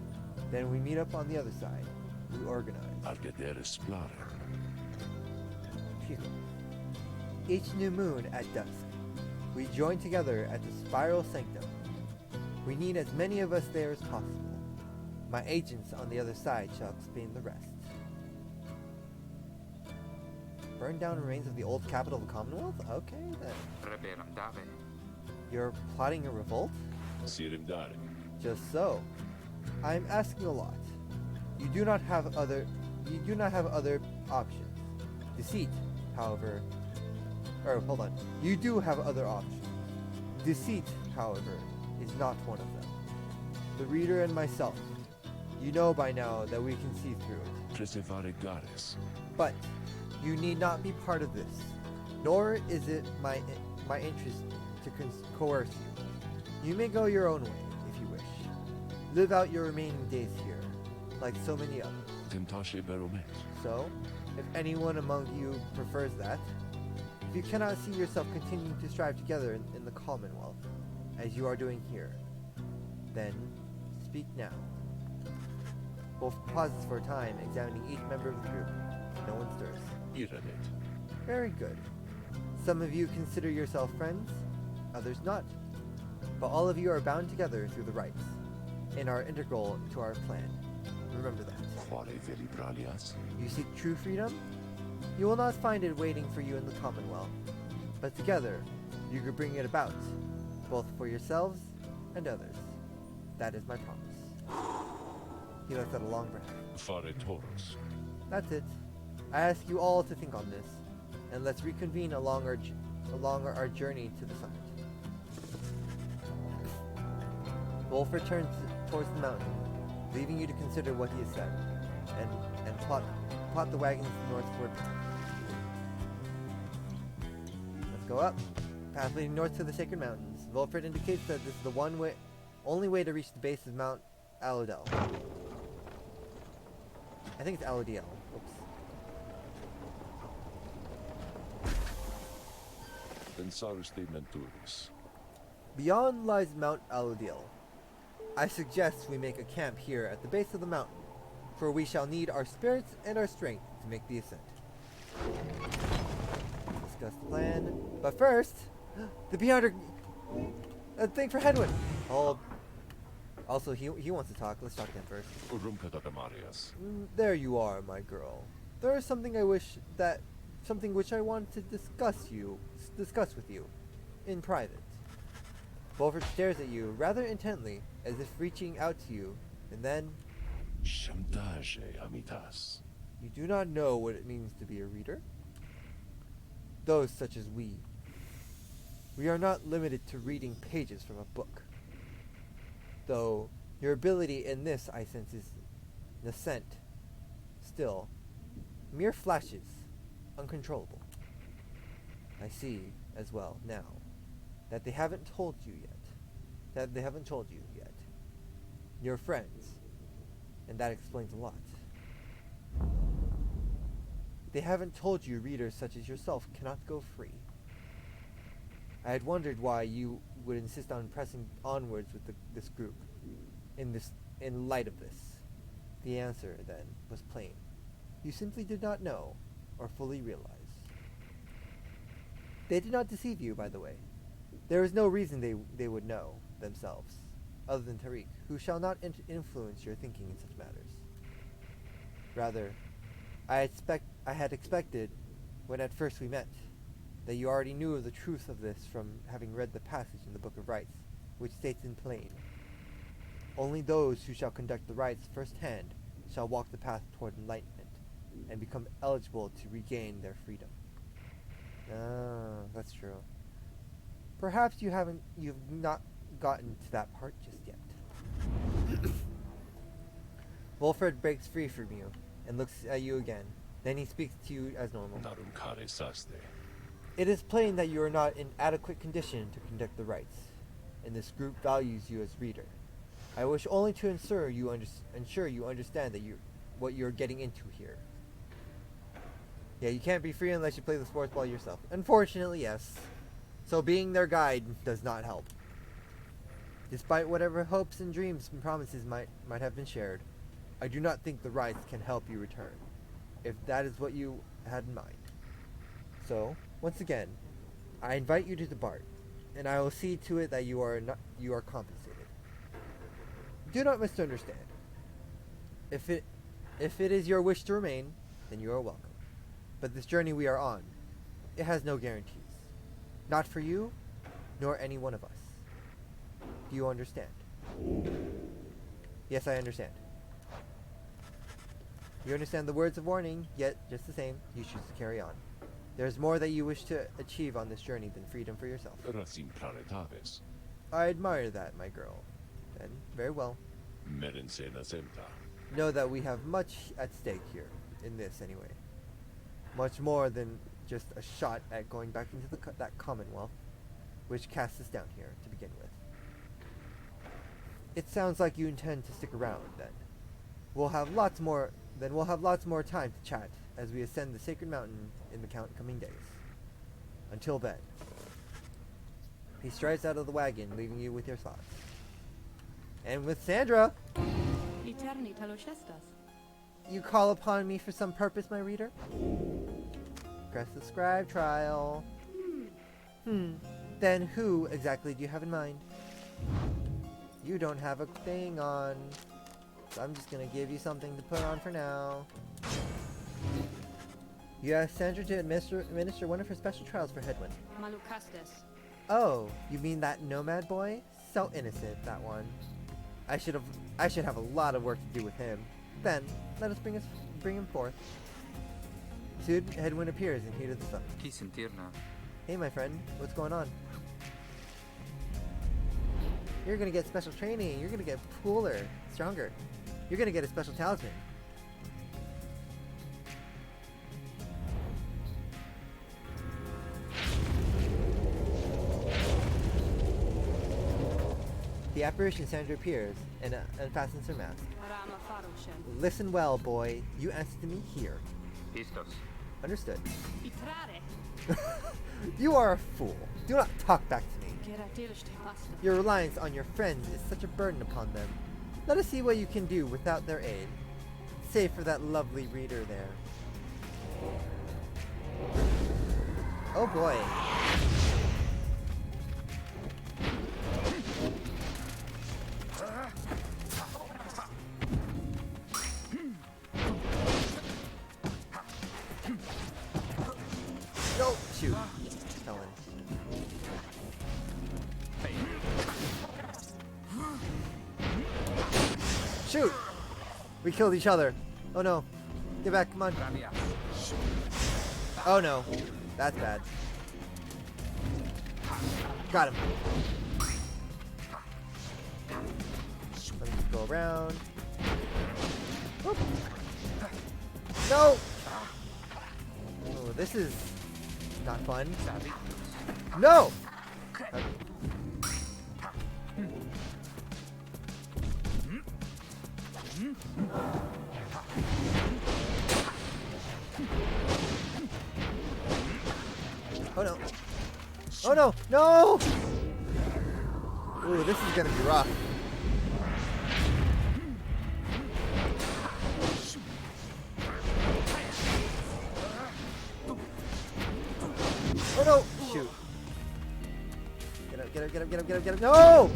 Then we meet up on the other side, who organize. Argederis Blare. Excuse me. Each new moon at dusk, we join together at the Spiral Sanctum. We need as many of us there as possible. My agents on the other side shall explain the rest. Burn down remains of the old capital of the Commonwealth? Okay, then. You're plotting a revolt? Sirim Dare. Just so. I'm asking a lot. You do not have other options. Deceit, however, hold on. You do have other options. Deceit, however, is not one of them. The reader and myself, you know by now that we can see through it. Presevare Gares. But you need not be part of this, nor is it my interest to coerce you. You may go your own way, if you wish. Live out your remaining days here, like so many others. Tentashe Baromet. So, if anyone among you prefers that, if you cannot see yourself continuing to strive together in the Commonwealth, as you are doing here, then speak now. Wolf pauses for a time, examining each member of the group. No one stirs. Iranet. Very good. Some of you consider yourself friends, others not. But all of you are bound together through the rites, and are integral to our plan. Remember that. Quare Velibralias. You seek true freedom? You will not find it waiting for you in the Commonwealth. But together, you can bring it about, both for yourselves and others. That is my promise. He lets out a long breath. Fare Toros. That's it. I ask you all to think on this, and let's reconvene along our journey to the summit. Wolf returns towards the mountain, leaving you to consider what he has said, and plot the wagons northward. Let's go up. Path leading north to the Sacred Mountains. Wolfred indicates that this is the only way to reach the base of Mount Alodel. I think it's Alodiel. Oops. Pensarus de Menturis. Beyond lies Mount Alodiel. I suggest we make a camp here at the base of the mountain, for we shall need our spirits and our strength to make the ascent. Discuss the plan. But first, the Beyonder... thing for Hedwin! Also, he wants to talk. Let's talk to him first. Urum Katatamarias. There you are, my girl. There is something which I want to discuss with you, in private. Bulford stares at you rather intently, as if reaching out to you, and then... Shamtage Amitas. You do not know what it means to be a reader? Those such as we. We are not limited to reading pages from a book. Though, your ability in this, I sense, is nascent. Still, mere flashes, uncontrollable. I see, as well, now, that they haven't told you yet. You're friends, and that explains a lot. They haven't told you readers such as yourself cannot go free. I had wondered why you would insist on pressing onwards with this group, in light of this. The answer, then, was plain. You simply did not know, or fully realize. They did not deceive you, by the way. There is no reason they would know themselves, other than Tariq, who shall not influence your thinking in such matters. Rather, I had expected, when at first we met, that you already knew of the truth of this from having read the passage in the Book of Rites, which states in plain, only those who shall conduct the rites firsthand shall walk the path toward enlightenment, and become eligible to regain their freedom. Ah, that's true. Perhaps you've not gotten to that part just yet. Wolfred breaks free from you, and looks at you again. Then he speaks to you as normal. Narum Kare Saste. It is plain that you are not in adequate condition to conduct the rites, and this group values you as reader. I wish only to ensure you understand that what you're getting into here. Yeah, you can't be free unless you play the sports ball yourself. Unfortunately, yes. So being their guide does not help. Despite whatever hopes and dreams and promises might have been shared, I do not think the rites can help you return, if that is what you had in mind. So, once again, I invite you to depart, and I will see to it that you are compensated. Do not misunderstand. If it is your wish to remain, then you are welcome. But this journey we are on, it has no guarantees. Not for you, nor any one of us. Do you understand? Yes, I understand. You understand the words of warning, yet, just the same, you choose to carry on. There is more that you wish to achieve on this journey than freedom for yourself. Racim planetavis. I admire that, my girl. Then, very well. Merensena senta. Know that we have much at stake here, in this anyway. Much more than just a shot at going back into that Commonwealth, which cast us down here to begin with. It sounds like you intend to stick around, then. We'll have lots more time to chat as we ascend the sacred mountain in the coming days. Until then. He strides out of the wagon, leaving you with your thoughts. And with Sandra! You call upon me for some purpose, my reader? Press the scribe trial. Then who exactly do you have in mind? You don't have a thing on. So I'm just gonna give you something to put on for now. You asked Sandra to administer one of her special trials for Hedwyn. Oh, you mean that nomad boy? So innocent, that one. I should have a lot of work to do with him. Then, let us bring him forth. Soon, Hedwyn appears in heat of the sun. Hey, my friend, what's going on? You're gonna get special training. You're gonna get cooler, stronger. You're gonna get a special talisman. The apparition Sandra appears and unfastens her mask. Listen well, boy. You answer to me here. Understood. You are a fool. Do not talk back to me. Your reliance on your friends is such a burden upon them. Let us see what you can do without their aid. Save for that lovely reader there. Oh boy. No! Shoot. Helen. Shoot! We killed each other. Oh no. Get back, come on. Oh no. That's bad. Got him. Let me just go around. Whoop. No! Oh, this is not fun. No! Oh no. Oh no! No! Ooh, this is gonna be rough. Oh no! Shoot. Get up, get up, get up, get up, get up, get up. No!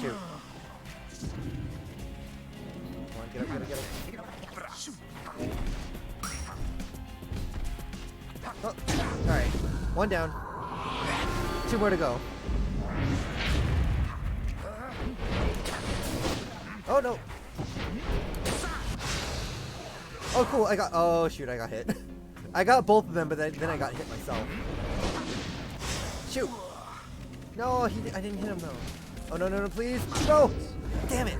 Shoot. Come on, get up, get up, get up. Oh, alright. One down. Two more to go. Oh no! Oh cool, oh shoot, I got hit. I got both of them, but then I got hit myself. Shoot! No, I didn't hit him though. Oh no, no, no, please! No! Damn it!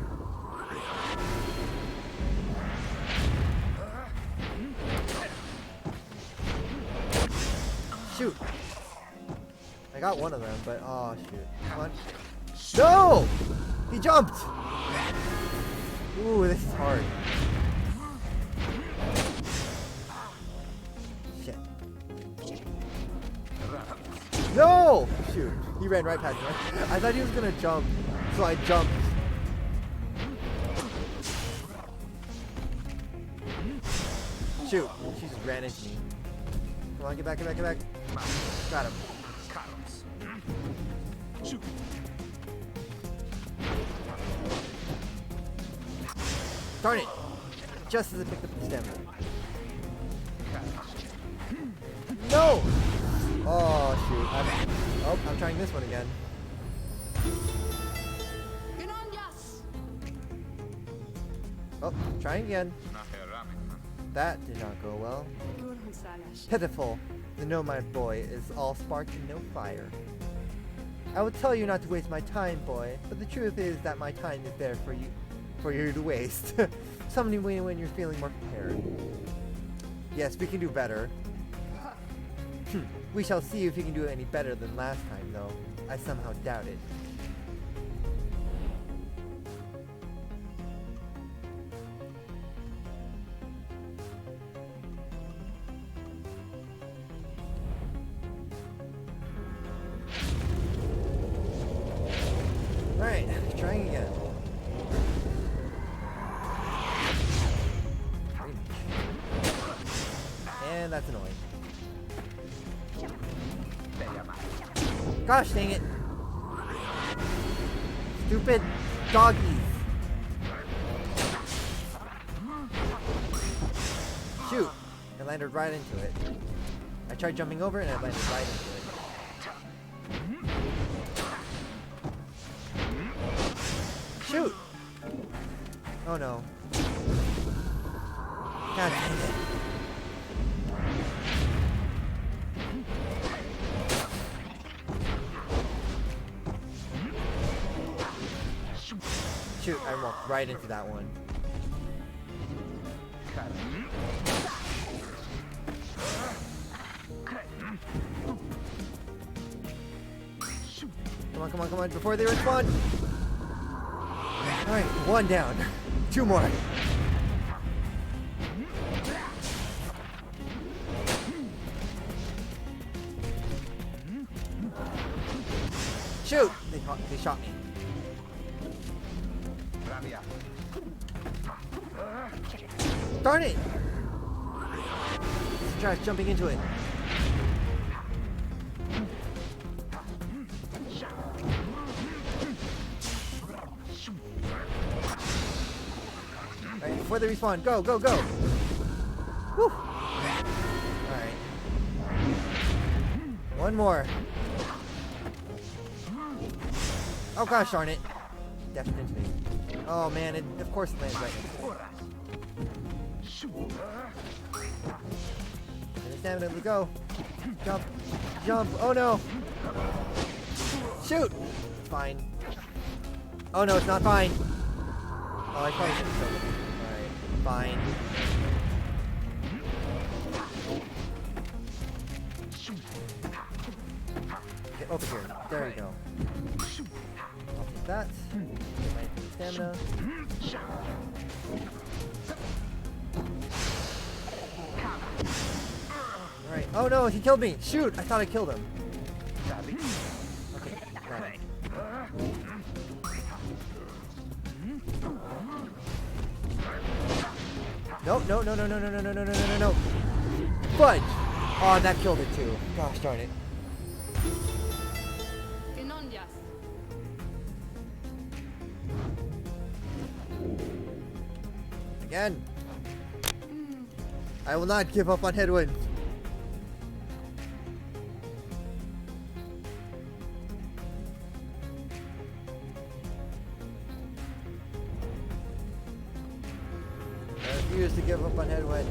Shoot! I got one of them, but oh shoot. Come on. No! He jumped! Ooh, this is hard. Shit. No! ran right past me. I thought he was gonna jump, so I jumped. Shoot, she just ran into me. Come on, get back, get back, get back. Got him. Shoot. Darn it! Just as I picked up the stamina. No! Oh shoot. I'm trying this one again. Oh, trying again. That did not go well. Pitiful. The nomad boy is all spark and no fire. I would tell you not to waste my time, boy, but the truth is that my time is there for you to waste. Summon me when you're feeling more prepared. Yes, we can do better. We shall see if you can do it any better than last time, though. I somehow doubt it. Alright, trying again. And that's annoying. Gosh dang it! Stupid doggies! Shoot! I landed right into it. I tried jumping over and I landed right into it. Shoot! Oh no. God dang it. Shoot, I walked right into that one. Come on, come on, come on, before they respawn! Alright, one down. Two more. Shoot! They shot me. Darn it! Let's try jumping into it. Alright, before they respawn, go, go, go! Whew! Alright. One more. Oh gosh darn it. Dashed into me. Oh man, it of course it lands right into it. And the stamina, let's go. Jump. Jump. Oh no. Shoot! It's fine. Oh no, it's not fine. Oh, I probably should have killed him. Alright, fine. Get over here. There we go. I'll take that. Get my stamina. Alright. Oh no, he killed me! Shoot! I thought I killed him. Okay, got it. No, no, no, no, no, no, no, no, no, no, no, no. Fudge! Oh, that killed it too. Gosh darn it. Again. I will not give up on Headwind. I refuse to give up on Headwind.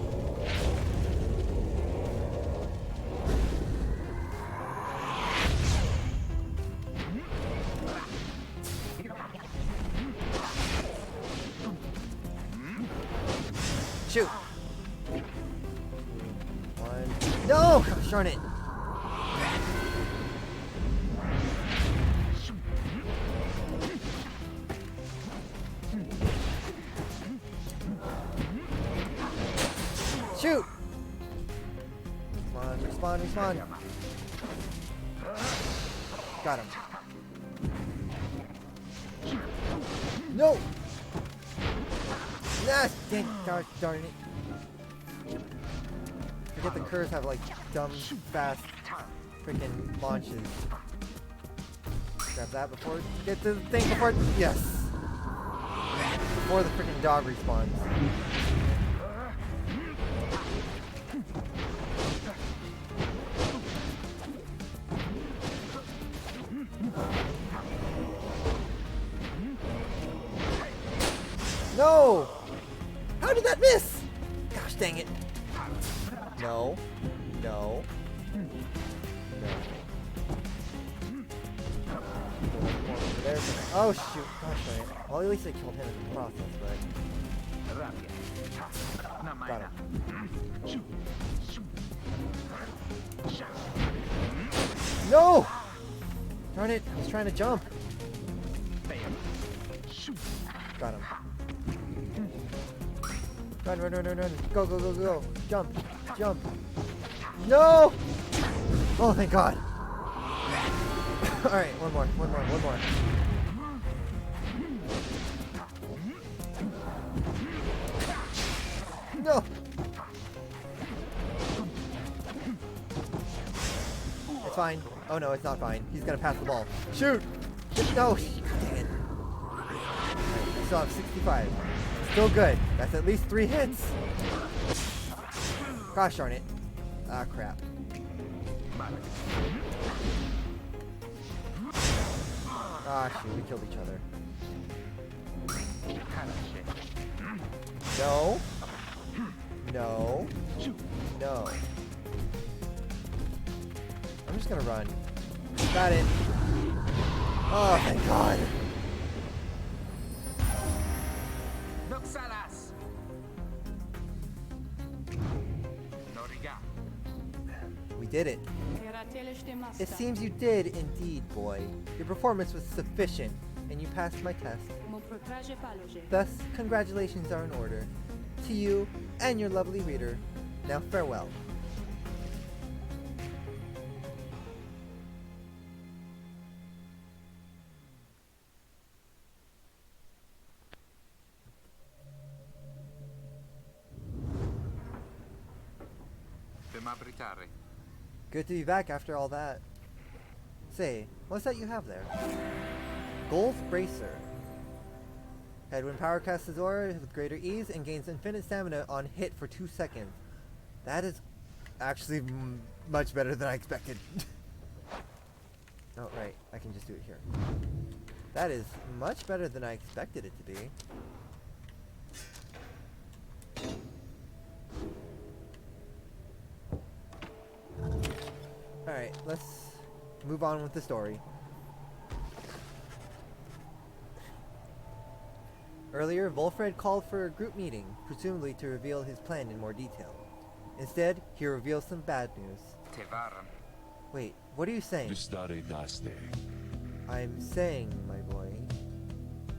Shoot! One. No! Gosh darn it! Shoot! Come on, respawn, respawn. Got him. No! Nah, gosh darn it. Forget the curves have like dumb, fast, freaking launches. Grab that before, get to the thing before, yes! Before the freaking dog respawns. No! How did that miss? Gosh dang it. No. No. No. There's oh shoot. Gosh dang it. Well, at least I killed him in the process, but... Got him. No! Darn it. I was trying to jump. Got him. Run, run, run, run, run. Go, go, go, go. Jump. Jump. No! Oh, thank God. Alright, one more, one more, one more. No! It's fine. Oh no, it's not fine. He's gonna pass the ball. Shoot! No! Dang it. Alright, we still have 65. Still good. That's at least 3 hits. Gosh darn it. Ah, crap. Ah, shoot. We killed each other. No. No. No. I'm just gonna run. Got it. Oh, thank God. We did it. It seems you did indeed, boy. Your performance was sufficient, and you passed my test. Thus, congratulations are in order. To you and your lovely reader. Now farewell. Good to be back after all that. Say, what's that you have there? Gold Bracer. Edwin power casts his aura with greater ease and gains infinite stamina on hit for 2 seconds. That is actually much better than I expected. Oh, right. I can just do it here. That is much better than I expected it to be. Alright, let's move on with the story. Earlier, Volfred called for a group meeting, presumably to reveal his plan in more detail. Instead, he reveals some bad news. Wait, what are you saying? I'm saying, my boy,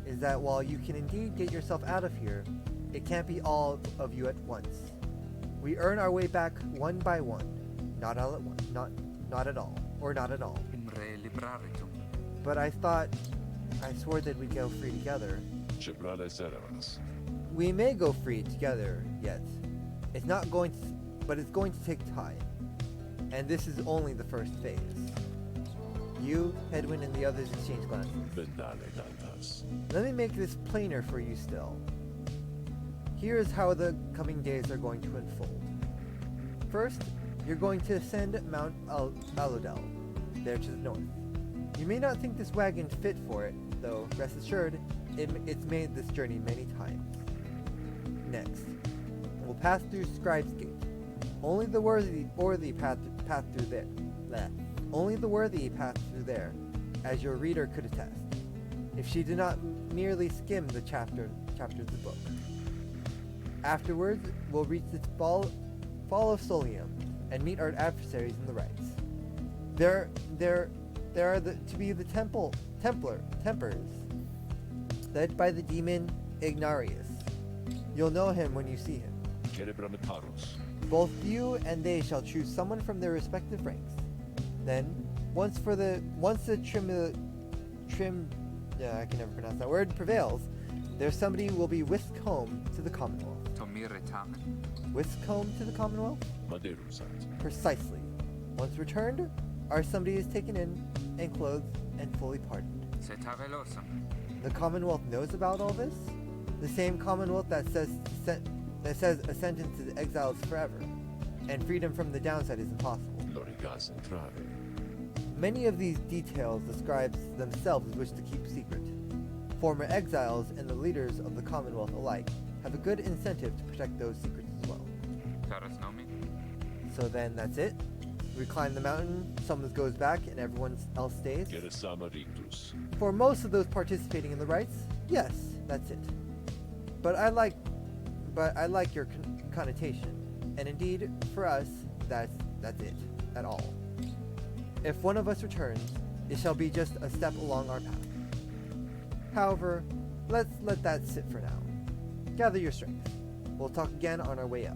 is that while you can indeed get yourself out of here, it can't be all of you at once. We earn our way back one by one. Not all at once. Not at all. Or not at all. But I swore that we'd go free together. We may go free together yet. It's not going to, but it's going to take time. And this is only the first phase. You, Edwin, and the others exchange glances. Let me make this plainer for you still. Here is how the coming days are going to unfold. First, you're going to ascend Mount Aludel, there to the north. You may not think this wagon fit for it, though rest assured, it's made this journey many times. Next, we'll pass through Scribe's Gate. Only the worthy path through there. Only the worthy path through there, as your reader could attest, if she did not merely skim the chapters of the book. Afterwards, we'll reach the fall of Solium and meet our adversaries in the rites. There are to be the Templars, led by the demon Ignarius. You'll know him when you see him. Both you and they shall choose someone from their respective ranks. Then, once the I can never pronounce that word, prevails, There's somebody who will be whisked home to the Commonwealth. Whisked home to the Commonwealth? Maderusat. Precisely. Once returned, our somebody is taken in and clothed and fully pardoned. The Commonwealth knows about all this? The same Commonwealth that says a sentence to exile is forever, and freedom from the downside is impossible. Lorigas entrave. Many of these details the scribes themselves wish to keep secret. Former exiles and the leaders of the Commonwealth alike have a good incentive to protect those secrets as well. So then that's it? We climb the mountain, someone goes back, and everyone else stays? Geresama rictus. For most of those participating in the rites, yes, that's it. But I like your connotation, and indeed, for us, that's it, at all. If one of us returns, it shall be just a step along our path. However, let's let that sit for now. Gather your strength. We'll talk again on our way up.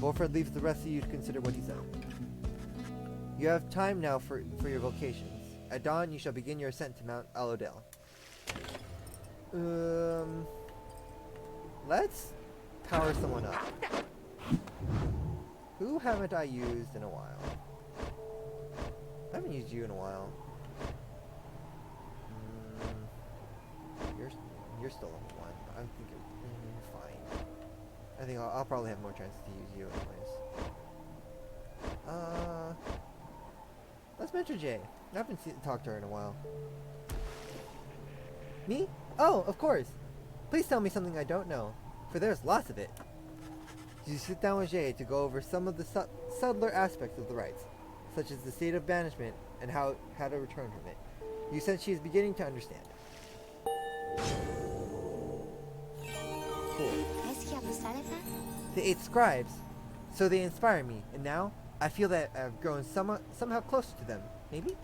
Wolfred leaves the rest of you to consider what he said. You have time now for your vocations. At dawn, you shall begin your ascent to Mount Alodel. Let's power someone up. Who haven't I used in a while? I haven't used you in a while. You're still level 1. I'm thinking, fine. I think I'll probably have more chances to use you anyways. Let's mentor Jay. I haven't talked to her in a while. Me? Oh, of course. Please tell me something I don't know, for there's lots of it. You sit down with Jay to go over some of the subtler aspects of the rites, such as the state of banishment and how to return from it. You sense she is beginning to understand. Cool. The 8 scribes, so they inspire me, and now I feel that I've grown somehow closer to them. Maybe?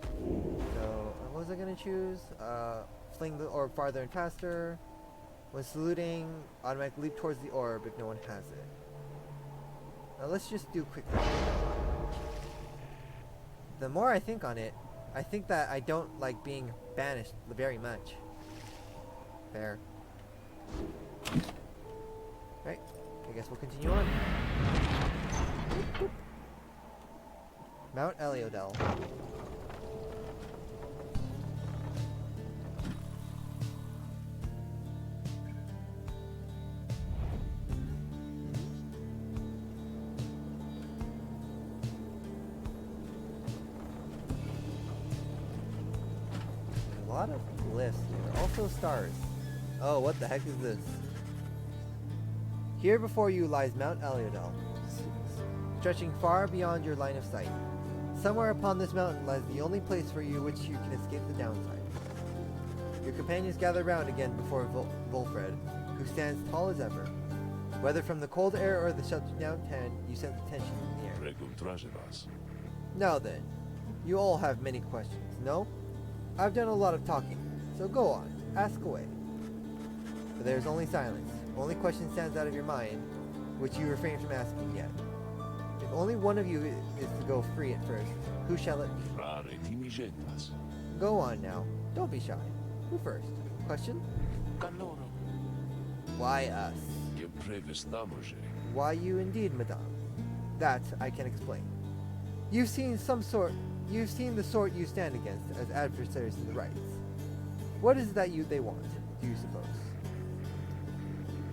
So, what was I gonna choose? Fling the orb farther and faster. When saluting, automatic leap towards the orb if no one has it. Now let's just do quickly. The more I think on it, I think that I don't like being banished very much. Fair. Right, I guess we'll continue on. Boop, boop. Mount Eliodel. A lot of glyphs here. Also stars. Oh, what the heck is this? Here before you lies Mount Eliodel, stretching far beyond your line of sight. Somewhere upon this mountain lies the only place for you which you can escape the downside. Your companions gather round again before Wolfred, who stands tall as ever. Whether from the cold air or the shut down tent, you sense tension in the air. Regum tragevas. Now then, you all have many questions, no? I've done a lot of talking, so go on, ask away. But there's only silence. Only question stands out of your mind, which you refrain from asking yet. If only one of you is to go free at first, who shall it be? Rare timigentas. Go on now. Don't be shy. Who first? Question? Why us? Que prevestamos. Why you indeed, madame? That I can explain. You've seen the sort you stand against as adversaries in the rites. What is it that they want, do you suppose?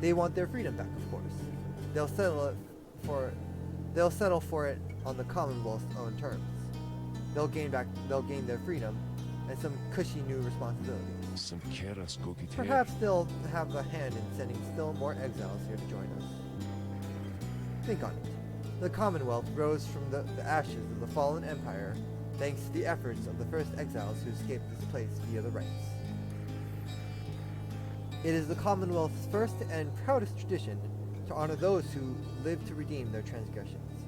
They want their freedom back, of course. They'll settle for it on the Commonwealth's own terms. They'll gain their freedom and some cushy new responsibilities. Some keras cogiter. Perhaps they'll have a hand in sending still more exiles here to join us. Think on it. The Commonwealth rose from the ashes of the fallen empire thanks to the efforts of the first exiles who escaped this place via the rites. It is the Commonwealth's first and proudest tradition to honor those who live to redeem their transgressions.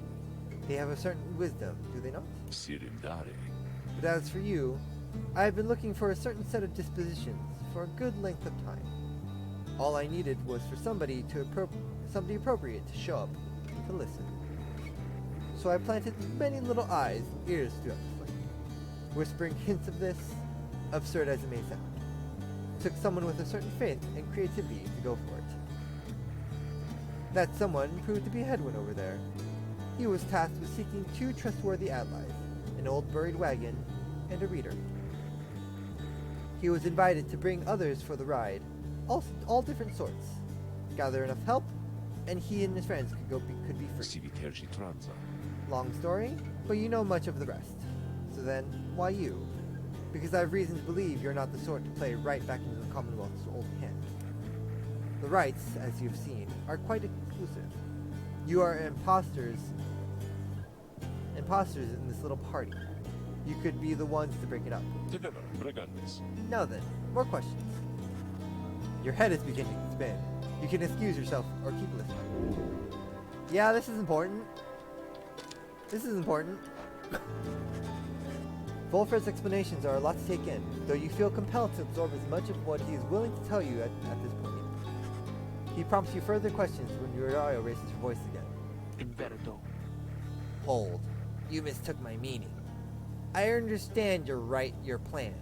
They have a certain wisdom, do they not? Sirimdare. But as for you, I have been looking for a certain set of dispositions for a good length of time. All I needed was for somebody appropriate to show up and to listen. So I planted many little eyes and ears throughout the flame, whispering hints of this, absurd as it may sound. took someone with a certain faith and creativity to go for it. That someone proved to be Hedwin over there. He was tasked with seeking two trustworthy allies, an old buried wagon and a reader. He was invited to bring others for the ride, all different sorts. Gather enough help, and he and his friends could be free. Civiterci tranza. Long story, but you know much of the rest. So then, why you? Because I have reason to believe you're not the sort to play right back into the Commonwealth's old hand. The rights, as you've seen, are quite exclusive. You are imposters in this little party. You could be the ones to break it up. Now then, more questions. Your head is beginning to spin. You can excuse yourself or keep listening. Yeah, this is important. This is important. Volfer's explanations are a lot to take in, though you feel compelled to absorb as much of what he is willing to tell you at this point. He prompts you further questions when Uriel raises her voice again. Inverto. Hold. You mistook my meaning. I understand your plan.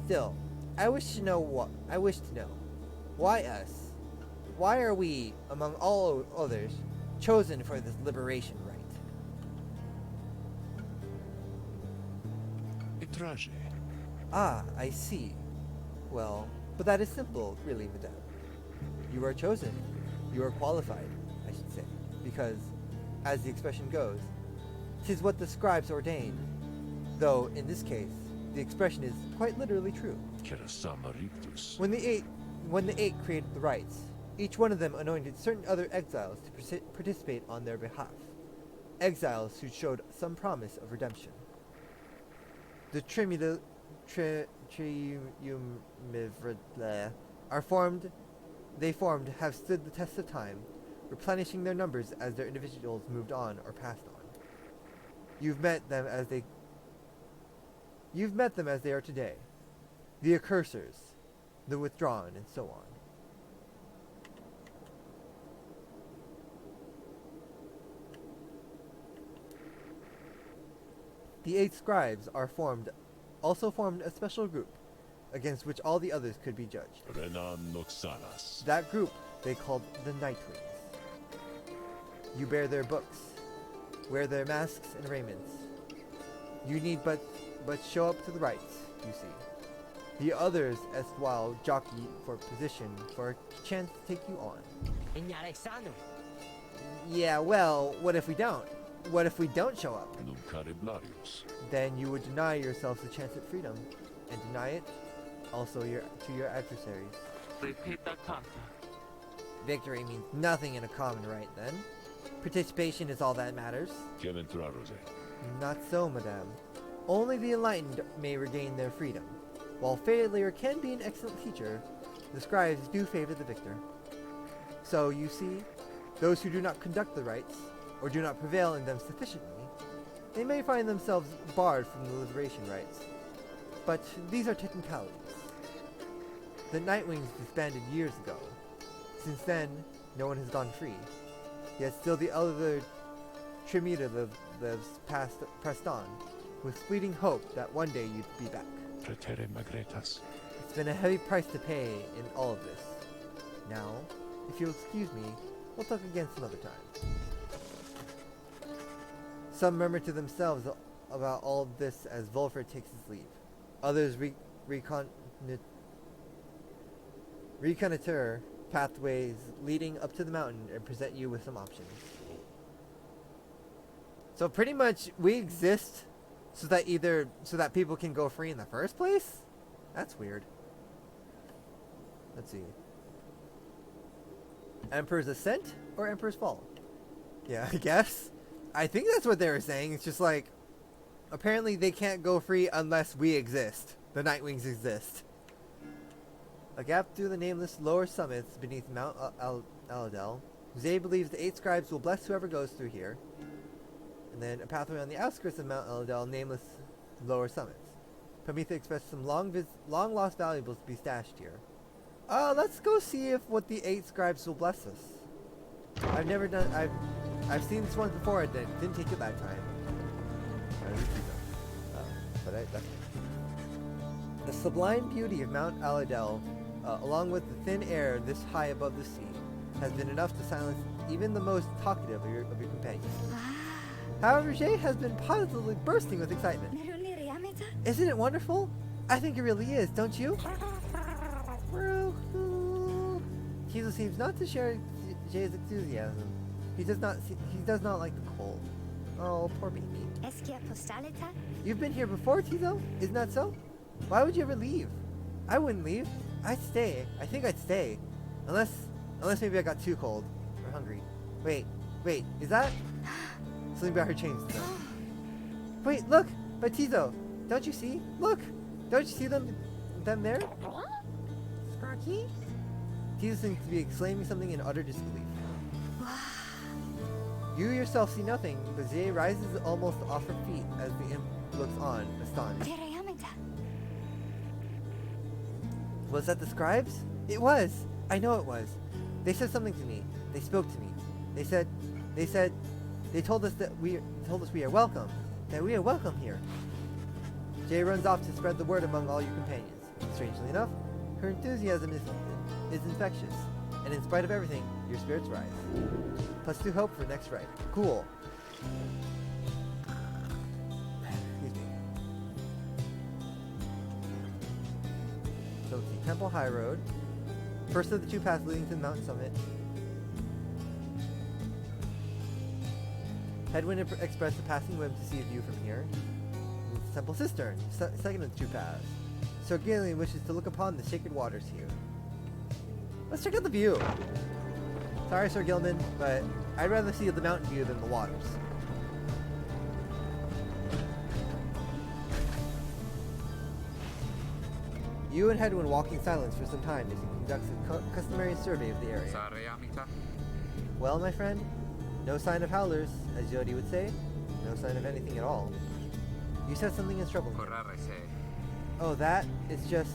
Still, I wish to know. Why us? Why are we, among all others, chosen for this liberation rite? Etraje. Ah, I see. Well, but that is simple, really, madame. You are chosen. You are qualified, I should say, because, as the expression goes, 'tis what the scribes ordain. Though, in this case, the expression is quite literally true. Kerasama rictus. When the eight created the rites, each one of them anointed certain other exiles to participate on their behalf. Exiles who showed some promise of redemption. The have stood the test of time, replenishing their numbers as their individuals moved on or passed on. You've met them as they are today. The accursers, the withdrawn, and so on. The 8 scribes also formed a special group, against which all the others could be judged. Renan Noxalas. That group they called the Nightwings. You bear their books, wear their masks and raiments. You need but show up to the rites, you see. The others erstwhile jockey for position for a chance to take you on. Yeah, well, what if we don't? What if we don't show up? Num cariblarius. Then you would deny yourselves a chance at freedom, and deny it also to your adversaries. Victory means nothing in a common right, then. Participation is all that matters. Quem entrarose? Not so, madame. Only the enlightened may regain their freedom. While failure can be an excellent teacher, the scribes do favor the victor. So, you see, those who do not conduct the rites, or do not prevail in them sufficiently, they may find themselves barred from the liberation rites. But these are technicalities. The Nightwings disbanded years ago. Since then, no one has gone free. Yet still the other Trimita lives pressed on, with fleeting hope that one day you'd be back. Pretere magretas. It's been a heavy price to pay in all of this. Now, if you'll excuse me, we'll talk again some other time. Some murmur to themselves about all of this as Volfer takes his leave. Others reconnoiter pathways leading up to the mountain and present you with some options. So pretty much we exist so that people can go free in the first place? That's weird. Let's see. Emperor's Ascent or Emperor's Fall? Yeah, I guess. I think that's what they were saying. It's just like, apparently they can't go free unless we exist. The Nightwings exist. A gap through the nameless lower summits beneath Mount Aladel. Zay believes the 8 scribes will bless whoever goes through here. And then a pathway on the outskirts of Mount Aladel, nameless lower summits. Prometha expects some long lost valuables to be stashed here. Let's go see if what the 8 scribes will bless us. I've seen this one before. It didn't take it that time. The sublime beauty of Mount Aladel along with the thin air this high above the sea, has been enough to silence even the most talkative of your companions. However, Jay has been positively bursting with excitement. Isn't it wonderful? I think it really is, don't you? Tizo seems not to share Jay's enthusiasm. He does not like the cold. Oh, poor baby. You've been here before, Tizo? Isn't that so? Why would you ever leave? I wouldn't leave. I'd stay. I think I'd stay. Unless maybe I got too cold or hungry. Wait, is that? Something about her changed though. Wait, look! But Tizo, don't you see? Look! Don't you see them there? Sparky? Tizo seems to be exclaiming something in utter disbelief. You yourself see nothing, but Jay rises almost off her feet as the imp looks on, astonished. Was that the scribes? It was! I know it was. They said something to me. They spoke to me. They told us we are welcome. That we are welcome here. Jay runs off to spread the word among all your companions. Strangely enough, her enthusiasm is infectious, and in spite of everything, your spirits rise. Plus 2 hope for next rite. Cool. Excuse me. So let's see. Temple High Road. First of the 2 paths leading to the mountain summit. Headwind expressed a passing whim to see a view from here. It's Temple Cistern, second of the 2 paths. Sir Gillian wishes to look upon the sacred waters here. Let's check out the view. Sorry, Sir Gilman, but I'd rather see the mountain view than the waters. You and Headwind walk in silence for some time as he conducts a customary survey of the area. Well, my friend, no sign of howlers, as Jody would say. No sign of anything at all. You said something is troubling you. Oh, that? It's just...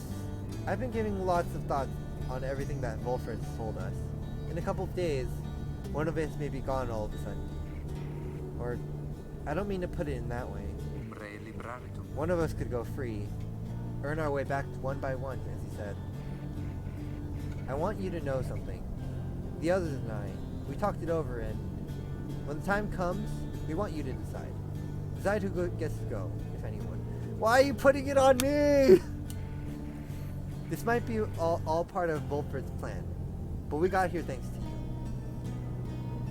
I've been giving lots of thought on everything that Wolfred's told us. In a couple of days, one of us may be gone all of a sudden. Or, I don't mean to put it in that way. One of us could go free. Earn our way back one by one, as he said. I want you to know something. The others and I, we talked it over, and when the time comes, we want you to decide. Decide who gets to go, if anyone. Why are you putting it on me? This might be all part of Wolfred's plan, but we got here thanks to you.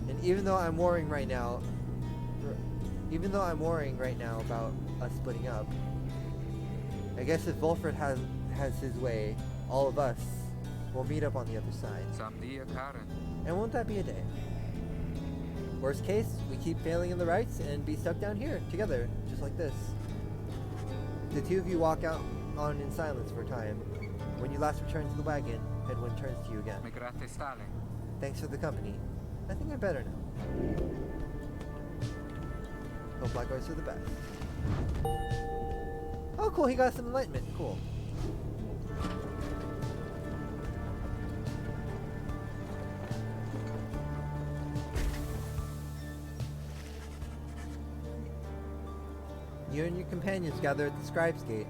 And even though I'm worrying right now about us splitting up, I guess if Wolfred has his way, all of us will meet up on the other side. And won't that be a day? Worst case, we keep failing in the rites and be stuck down here together, just like this. The 2 of you walk out on in silence for a time. When you last return to the wagon, Headwind turns to you again. Thanks for the company. I think I'm better now. Hope likewise for the best. Oh cool, he got some enlightenment. Cool. You and your companions gather at the Scribe's Gate,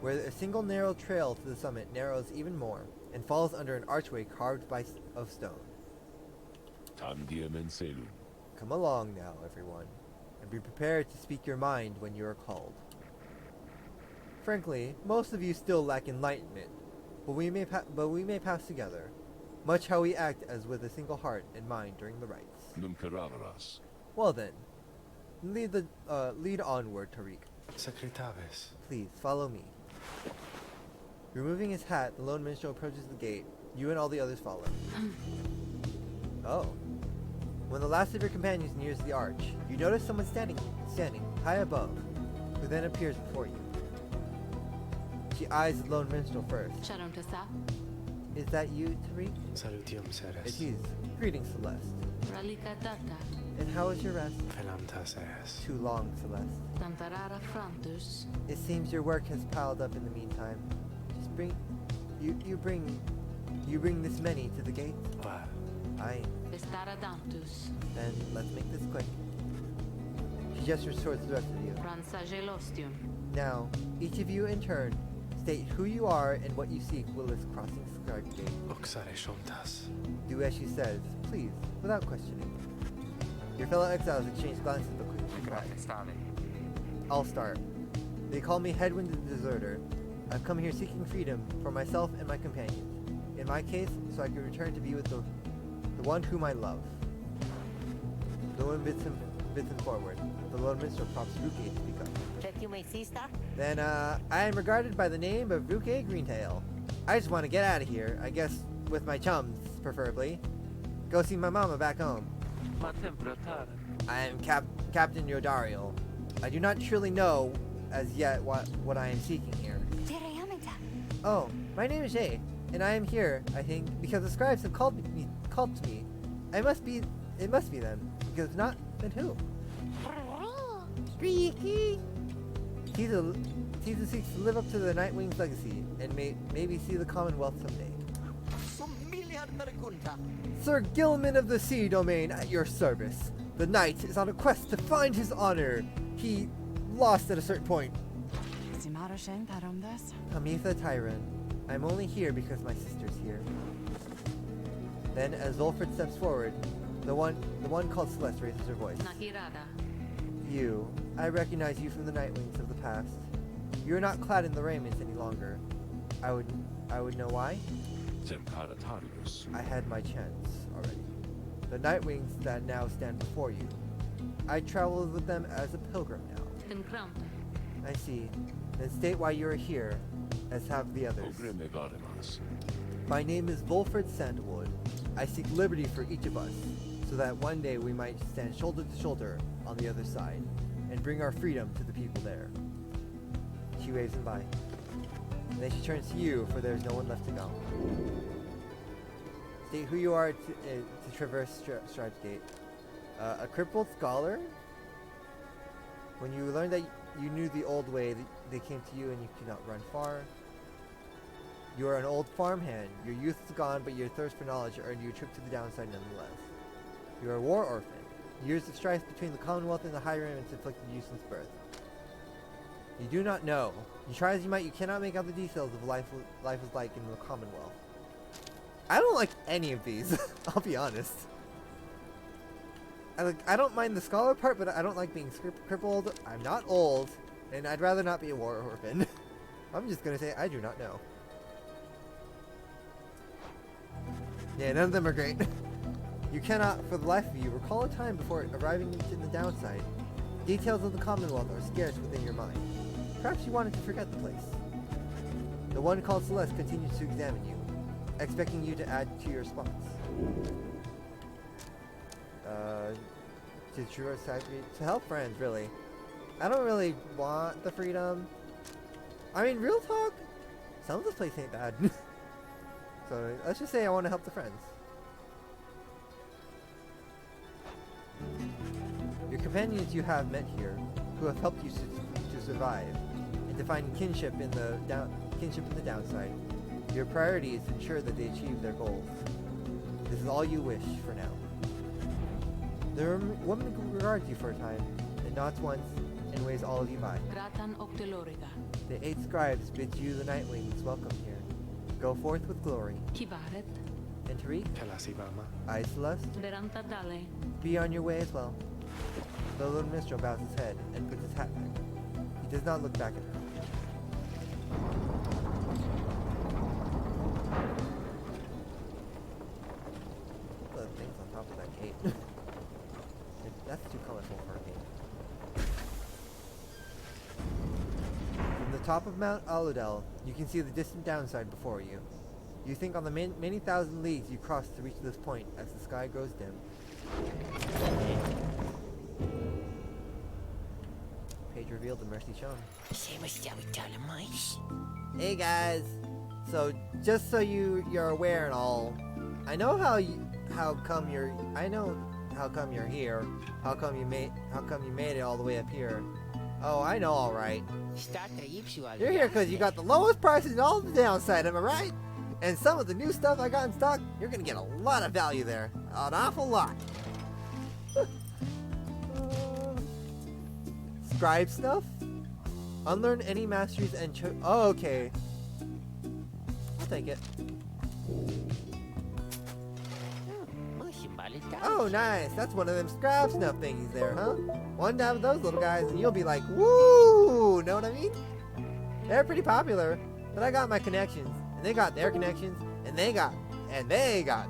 where a single narrow trail to the summit narrows even more, and falls under an archway carved of stone. Come along now, everyone, and be prepared to speak your mind when you are called. Frankly, most of you still lack enlightenment, but we may pass together, much how we act as with a single heart and mind during the rites. Well then, lead onward, Tariq. Secretaves. Please, follow me. Removing his hat, the lone minstrel approaches the gate. You and all the others follow. Oh. When the last of your companions nears the arch, you notice someone standing high above, who then appears before you. She eyes the lone minstrel first. Is that you, Tariq? Salutium Ceres. It is. Greetings, Celeste. And how is your rest? Phenomtas es. Too long, Celeste. It seems your work has piled up in the meantime. Just bring this many to the gate? Well, Aye. Then let's make this quick. She gestures towards the rest of you. Now, each of you in turn, State who you are and what you seek, Willis Crossing Scribe Gate. Uxare shontas. Do as she says, please, without questioning. Your fellow exiles exchange glances but quickly reply. I'll start. They call me Headwind the Deserter. I've come here seeking freedom for myself and my companions. In my case, so I can return to be with the one whom I love. The woman bids him forward. The Lord Minstrel prompts Ruke to speak up. That you my sister? Then, I am regarded by the name of Ruke Greentail. I just want to get out of here, I guess with my chums, preferably. Go see my mama back home. I am Captain Yodariel. I do not truly know as yet what I am seeking here. Oh, my name is Jay, and I am here, I think, because the scribes have called to me. It must be them, because if not, then who? Streaky! Tiza seeks to live up to the Nightwing's legacy, and maybe see the Commonwealth someday. Sir Gilman of the Sea Domain at your service. The knight is on a quest to find his honor. He lost at a certain point. Amitha Tyron, I'm only here because my sister's here. Then, as Zulford steps forward, the one called Celeste raises her voice. You, I recognize you from the Nightwings of the past. You're not clad in the raiments any longer. I would know why? I had my chance already. The Nightwings that now stand before you. I traveled with them as a pilgrim now. I see. Then state why you are here, as have the others. My name is Volford Sandalwood. I seek liberty for each of us, so that one day we might stand shoulder to shoulder on the other side, and bring our freedom to the people there. She waves him by. And then she turns to you, for there is no one left to go. State who you are to traverse Stripe's Gate. A crippled scholar? When you learned that you knew the old way, they came to you and you could not run far. You are an old farmhand. Your youth is gone, but your thirst for knowledge earned you a trip to the downside nonetheless. You are a war orphan. Years of strife between the Commonwealth and the High Raiments inflicted you since birth. You do not know. You try as you might, you cannot make out the details of life is like in the Commonwealth. I don't like any of these, I'll be honest. I don't mind the scholar part, but I don't like being crippled. I'm not old, and I'd rather not be a war orphan. I'm just gonna say I do not know. Yeah, none of them are great. You cannot, for the life of you, recall a time before arriving into the downside. Details of the Commonwealth are scarce within your mind. Perhaps you wanted to forget the place. The one called Celeste continues to examine you, expecting you to add to your response. To help friends, really. I don't really want the freedom. I mean, real talk, some of this place ain't bad. So let's just say I want to help the friends. Your companions you have met here, who have helped you to survive, and to find kinship in the downside. Your priority is to ensure that they achieve their goals. This is all you wish for now. The woman regards you for a time, and nods once, and waves all of you by. The 8 scribes bid you the Nightwings welcome here. Go forth with glory. And Tariq, I, Celeste, be on your way as well. The little minstrel bows his head and puts his hat back. He does not look back at her. The things on top of that gate. That's too colorful for a gate. From the top of Mount Aludel, you can see the distant downside before you. You think on the many thousand leagues you crossed to reach this point as the sky grows dim. Page revealed the mercy shown. Hey guys! So, just so you're aware and all, I know how come you're here. How come you made it all the way up here? Oh, I know, all right. You're here because you got the lowest prices and all the downside, am I right? And some of the new stuff I got in stock, you're gonna get a lot of value there. An awful lot. Scribe stuff? Unlearn any masteries and oh, okay. take it. Mushimbalitai. Oh, nice. That's one of them scrap snuff thingies there, huh? One down with those little guys, and you'll be like, woo! Know what I mean? They're pretty popular, but I got my connections, and they got their connections, and they got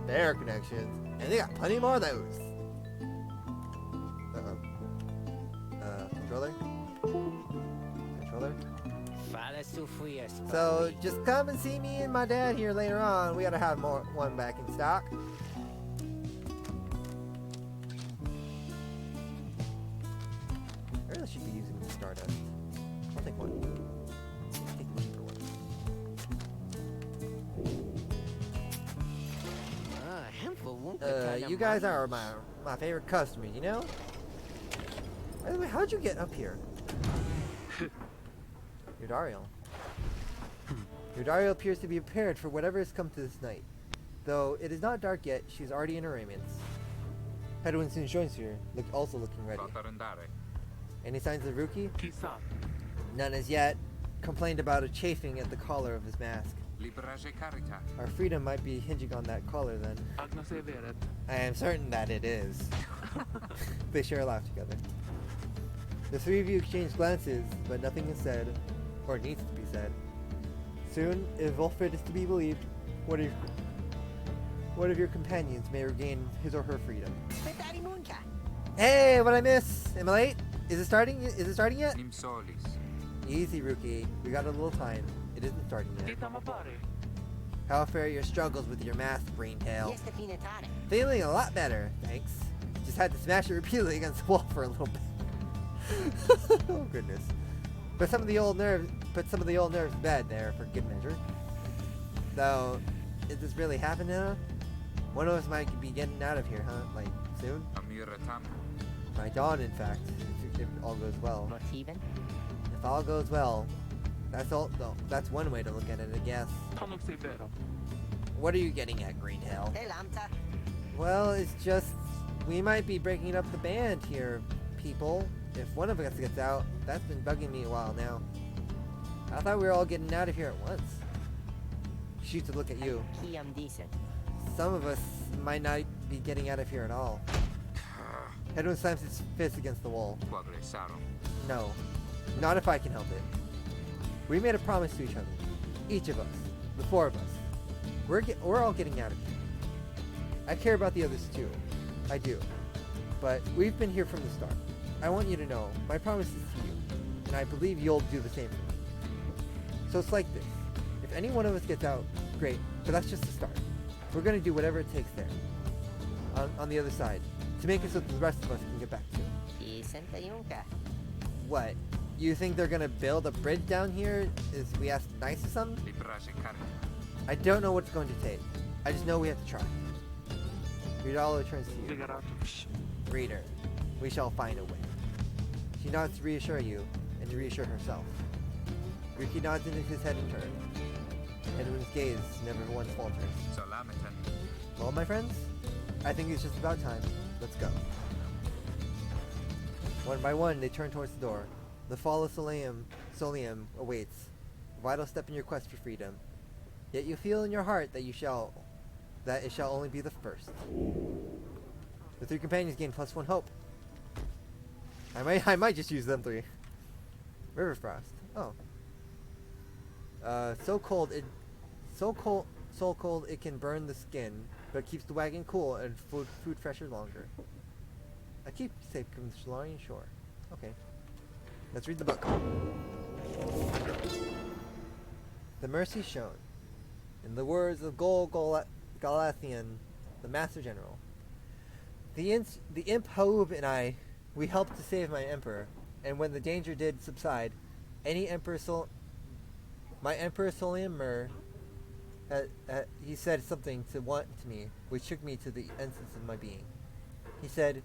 their connections, and they got plenty more of those. Controller? Controller? Fala sufrias. So, just come and see me and my dad here later on. We gotta have one back in stock. I really should be using the Stardust. I'll take one. Take the cheaper one. You guys are my favorite customers, you know? By the way, how'd you get up here? Your Dario. Your Dario appears to be prepared for whatever has come to this night. Though it is not dark yet, she's already in her raiments. Hedwin soon joins her, also looking ready. Any signs of Ruki? None as yet. Complained about a chafing at the collar of his mask. Our freedom might be hinging on that collar then. I am certain that it is. They share a laugh together. The three of you exchange glances, but nothing is said, or needs to be said. Soon, if Wolfred is to be believed, one of your companions may regain his or her freedom. Hey, what'd I miss? Am I late? Is it starting? Is it starting yet? Easy, Rookie. We got a little time. It isn't starting yet. How fare your struggles with your mask, Braintail? Feeling a lot better, thanks. Just had to smash it repeatedly against the wall for a little bit. Oh goodness. But some of the old nerves to bed there for good measure. Though, is this really happening now? One of us might be getting out of here, huh? Like, soon? By dawn, in fact, if all goes well. If all goes well, that's one way to look at it, I guess. What are you getting at, Greentail? Well, it's just, we might be breaking up the band here, people. If one of us gets out, that's been bugging me a while now. I thought we were all getting out of here at once. Shoots a look at you. Some of us might not be getting out of here at all. Edwin slams his fist against the wall. No, not if I can help it. We made a promise to each other. Each of us. The four of us. We're all getting out of here. I care about the others too. I do. But we've been here from the start. I want you to know, my promise is to you, and I believe you'll do the same for me. So it's like this. If any one of us gets out, great, but that's just the start. We're going to do whatever it takes there, on the other side, to make it so that the rest of us can get back to it. What? You think they're going to build a bridge down here if we ask nice or something? I don't know what it's going to take. I just know we have to try. Ridalo turns to you. Reader, we shall find a way. She nods to reassure you, and to reassure herself. Ricky nods into his head in turn. Edwin's gaze never once falters. Well, my friends, I think it's just about time. Let's go. One by one, they turn towards the door. The fall of Solium awaits, a vital step in your quest for freedom. Yet you feel in your heart that it shall only be the first. The three companions gain +1 hope. I might just use them three. Riverfrost. Oh. So cold it can burn the skin, but keeps the wagon cool and food fresher longer. A keepsake from the Solarian shore. Okay. Let's read the book. The mercy shown. In the words of Galathian, the Master General. The imp Haub and I, we helped to save my emperor, and when the danger did subside, my Emperor Solimer, he said something to me, which shook me to the essence of my being. He said,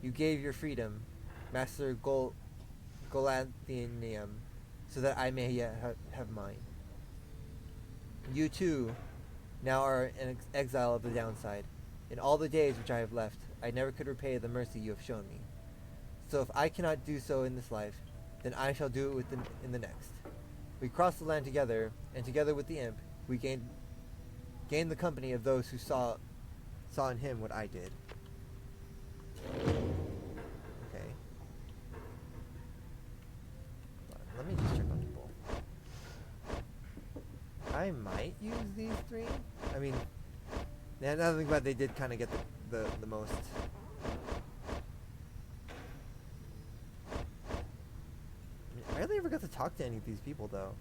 "You gave your freedom, Master Golathinium, so that I may have mine. You too, now are an exile of the downside. In all the days which I have left, I never could repay the mercy you have shown me. So if I cannot do so in this life, then I shall do it in the next. We crossed the land together, and together with the imp, we gained Gain the company of those who saw in him what I did. Okay. Let me just check on people. I might use these 3. I mean, yeah, now that I think about it, they did kind of get the most. I rarely ever got to talk to any of these people, though.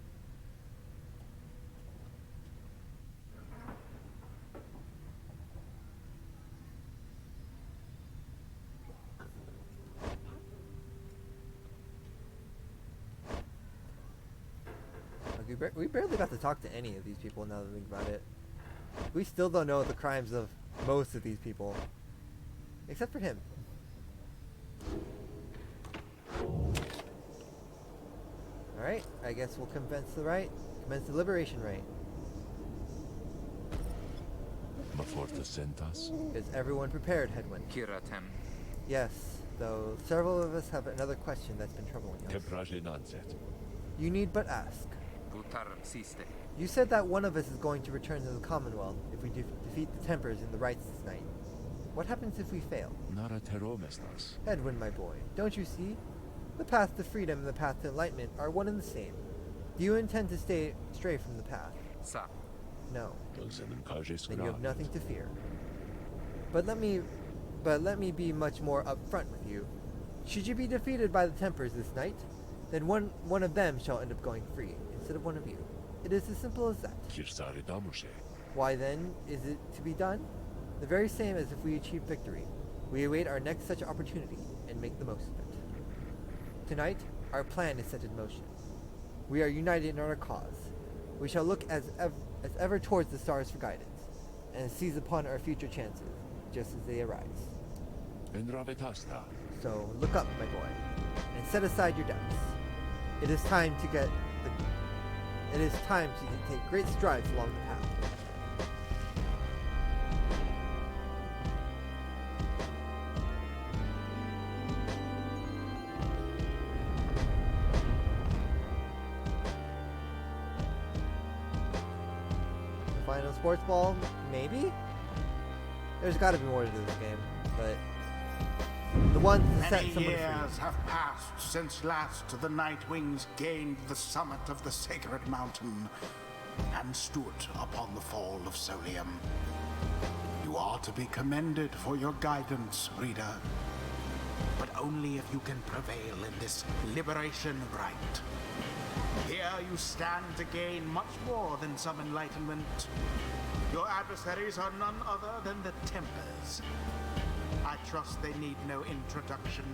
Like, we barely got to talk to any of these people, now that I think about it. We still don't know the crimes of most of these people. Except for him. Alright, I guess we'll commence the liberation rite. Maforta sentas. Is everyone prepared, Hedwin? Kiratem. Yes, though several of us have another question that's been troubling us. Tebraje nanzet. You need but ask. Butar siste. You said that one of us is going to return to the Commonwealth if we defeat the Tempers in the rites this night. What happens if we fail? Nara teromestas. Edwin, my boy, don't you see? The path to freedom and the path to enlightenment are one and the same. Do you intend to stray from the path? Sa. No. Then Then you have nothing to fear. But let me be much more upfront with you. Should you be defeated by the Tempers this night, then one of them shall end up going free, instead of one of you. It is as simple as that. Kirsare damushe. Why then is it to be done? The very same as if we achieve victory. We await our next such opportunity, and make the most of it. Tonight, our plan is set in motion. We are united in our cause. We shall look as ever towards the stars for guidance, and seize upon our future chances, just as they arise. Enravetasta. So look up, my boy, and set aside your doubts. It is time to take great strides along the path. The final sports ball, maybe? There's got to be more to this game, but the one to set Many someone free. years have passed since last the Nightwings gained the summit of the sacred mountain and stood upon the fall of Solium. You are to be commended for your guidance, reader, but only if you can prevail in this liberation rite. Here you stand to gain much more than some enlightenment. Your adversaries are none other than the Tempers. I trust they need no introduction.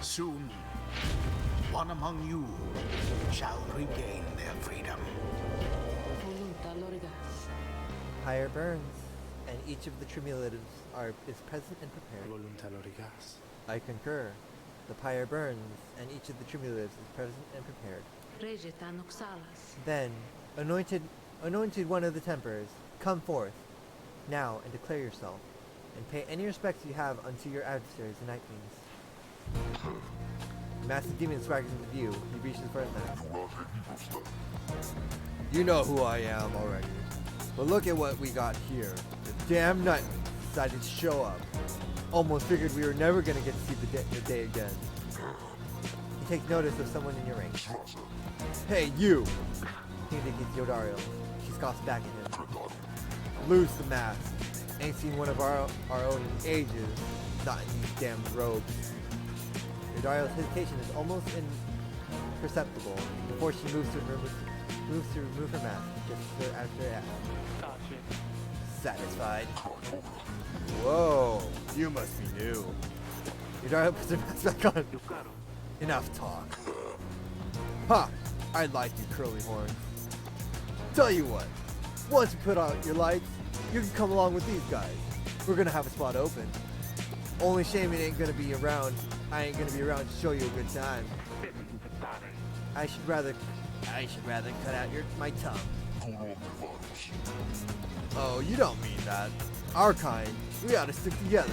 Soon, one among you shall regain their freedom. Pyre burns, and each of the tremulatives is present and prepared. Volunta lorigas. I concur. The pyre burns, and each of the tremulatives is present and prepared. Then, anointed one of the Tempers, come forth, now, and declare yourself, and pay any respects you have unto your adversaries, the Nightwings. The massive demon swaggers into view. He reaches for his knife. You know who I am already. But look at what we got here. The damn Nightwings decided to show up. Almost figured we were never going to get to see the day again. He takes notice of someone in your ranks. Hey, you! He indicates Yodario. She scoffs back at him. Loose the mask. Ain't seen one of our own in ages. Not in these damn robes. Yodario's hesitation is almost imperceptible before she moves to remove her mask, just after that. Satisfied. Whoa, you must be new. Yodario puts her mask back on. Enough talk. Ha! I like you, curly horns. Tell you what, once you put out your lights, you can come along with these guys. We're gonna have a spot open. Only shame it ain't gonna be around. I ain't gonna be around to show you a good time. I should rather cut out my tongue. Oh, you don't mean that. Our kind, we ought to stick together.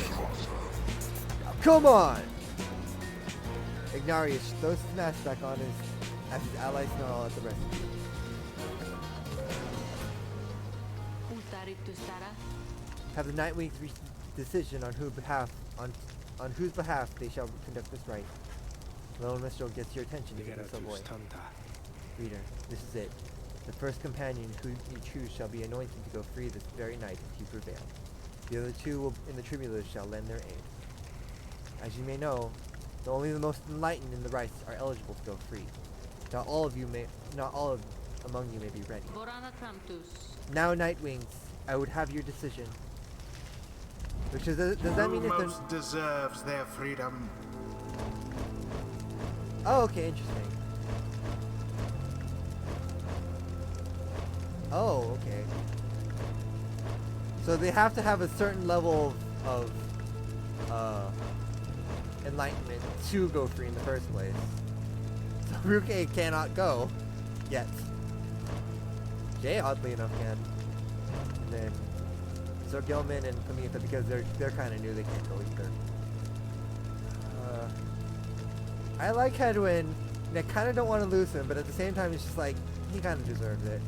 Now, come on! Ignarius throws his mask back on as his allies snarl at the rescue. Have the Nightwings reach a decision on whose behalf they shall conduct this rite. The little minstrel gets your attention to Ligera this boy. tanta. Reader, this is it. The first companion who you choose shall be anointed to go free this very night if you prevail. The other two in the tribulus shall lend their aid. As you may know, only the most enlightened in the rites are eligible to go free. Not all among you may be ready. Now, Nightwings, I would have your decision. Which is, does that mean Who if most deserves their freedom? Oh, okay, interesting. Oh, okay. So they have to have a certain level of enlightenment to go free in the first place. So Ruke cannot go yet. Jay, oddly enough, can. And then Zorgilman and Kamitha, because they're kind of new, they can't go either. I like Hedwin, and I kind of don't want to lose him, but at the same time, it's just like, he kind of deserves it.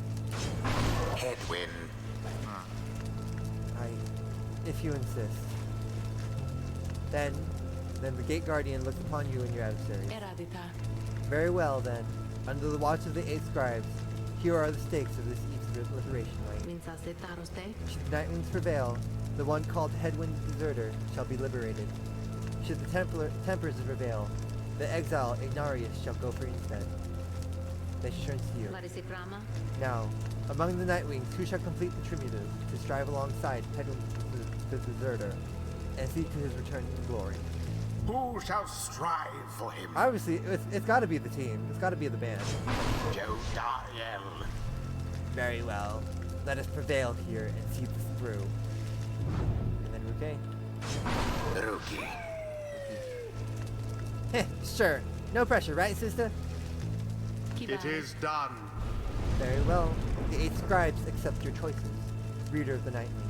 Hedwin. If you insist. Then the Gate Guardian looks upon you and your adversary. Very well, then. Under the watch of the 8 scribes, here are the stakes of this Eve's liberation rite. Should the Nightwings prevail, the one called Hedwin Deserter shall be liberated. Should the Templars prevail, the exile Ignarius shall go free instead. Then she turns to you. Now, among the Nightwings, who shall complete the Tribulus to strive alongside Hedwin the Deserter and see to his return in glory? Who shall strive for him? Obviously, it's got to be the team. It's got to be the band. Jodiel. Very well. Let us prevail here and see this through. And then Ruke. Ruki. Heh, sure. No pressure, right, sister? It is done. Very well. The 8 scribes accept your choices. Reader of the Nightwings.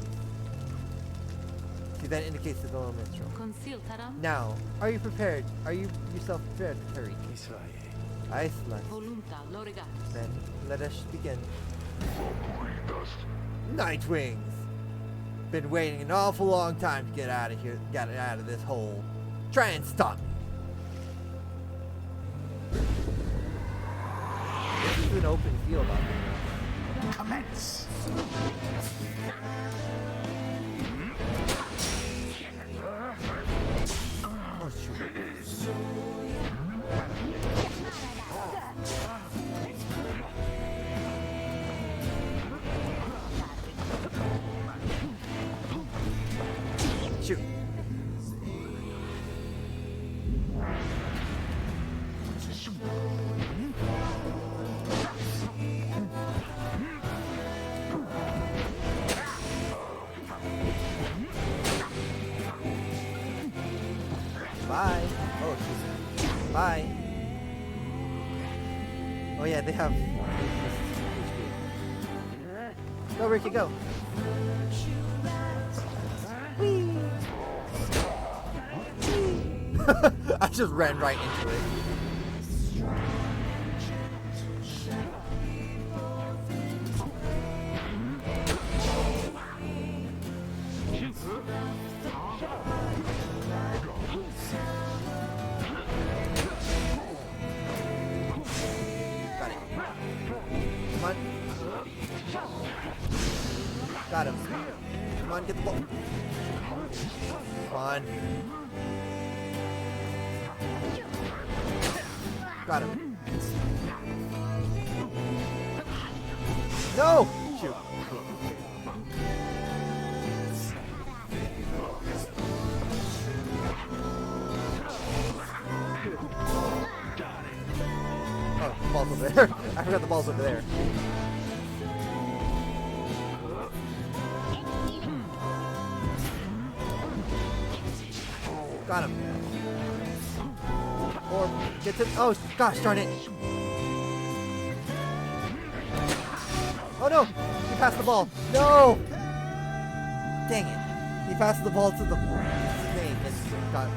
See, that indicates the little minstrel. Now, are you prepared? Are you yourself prepared, Tariq? Israel. Aye, then let us begin. Nightwings! Been waiting an awful long time to get out of here, get out of this hole. Try and stop me. This is an open field out there. Commence. Oh, shoot. Shoot. Bye. Oh, shoot. Bye. Oh yeah, they have HP. Go, Ricky, go. Whee! I just ran right into it. Got it. Come on. Got him. Come on, get the ball. Come on. Got him. No! Shoot. Oh, the ball's over there. I forgot the ball's over there. Got him. Or get to. Oh, gosh darn it. Oh no! He passed the ball. No! Dang it. He passed the ball to the snake and got.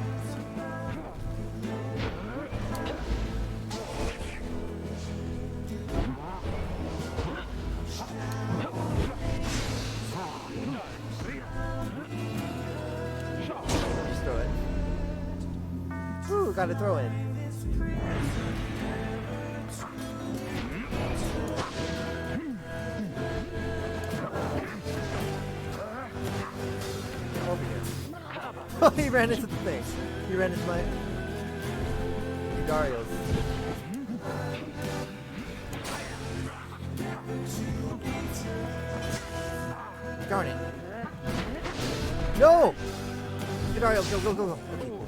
Ooh, got a throw in. Over here. Oh, he ran into the thing. He ran into my Dario's. Darn it. No! Dario, go, go, go, go. Okay, cool.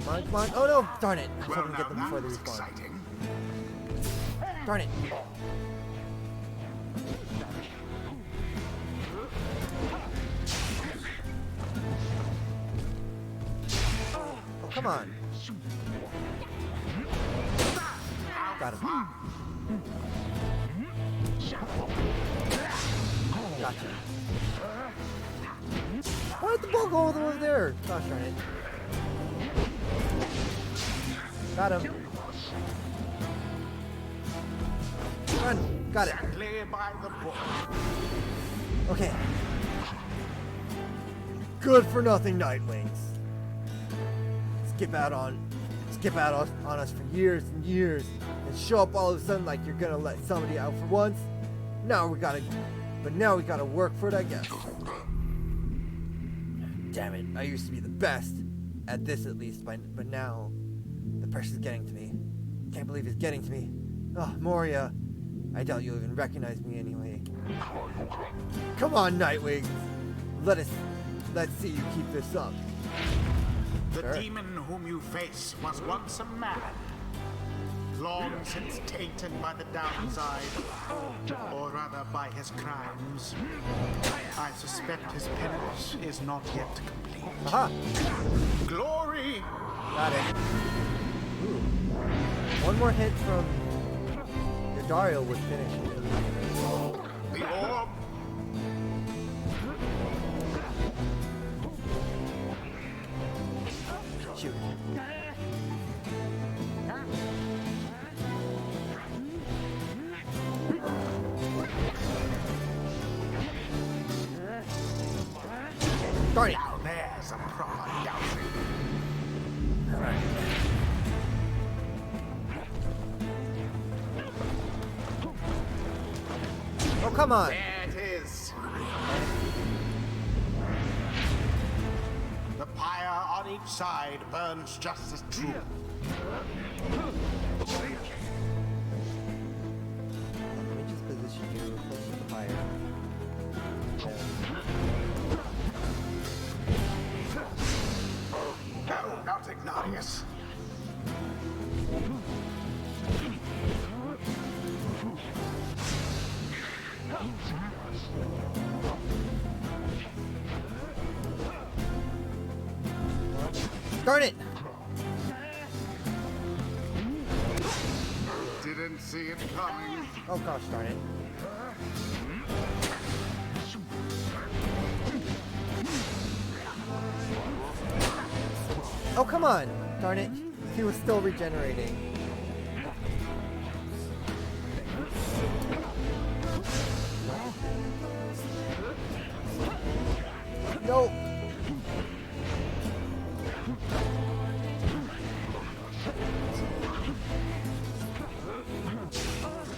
Come on, come on. Oh no! Darn it. I was hoping to get them before they respawn. Exciting. Darn it. Oh, come on. Got him. Gotcha. Why did the ball go all the way over there? Gosh darn it. Got him. Run. Got it. Exactly by the book. Okay. Good for nothing Nightwings. Skip out on us for years and years and show up all of a sudden like you're gonna let somebody out for once. Now we gotta work for it, I guess. Damn it, I used to be the best at this at least, but now the pressure's getting to me. Can't believe it's getting to me. Oh, Moria, I doubt you'll even recognize me anyway. Come on, Nightwing. Let's see you keep this up. The Sure. demon whom you face was once a man, long since tainted by the downside, or rather by his crimes. I suspect his penance is not yet complete. Aha! Glory! Got it. Ooh. One more hit from Dario would finish it. The orb! Shoot. Darn it! Now there's a proper dousing. Alright. Oh, come on! There it is. The pyre on each side burns just as true. Let me just position you close to the fire. No, not Ignatius. Darn it! Didn't see it coming. Oh gosh darn it. Oh come on! Darn it. He was still regenerating. No!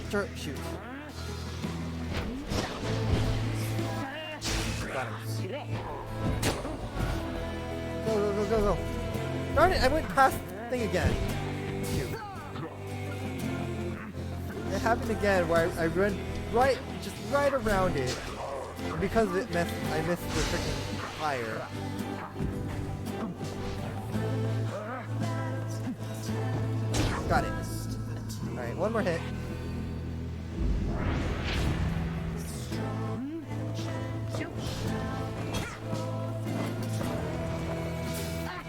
Sure, shoot. Got him. Go, go, go, go, go. Darn it, I went past the thing again. Shoot. It happened again where I ran just right around it. And because of it I missed the freaking fire. Got it. Alright, one more hit.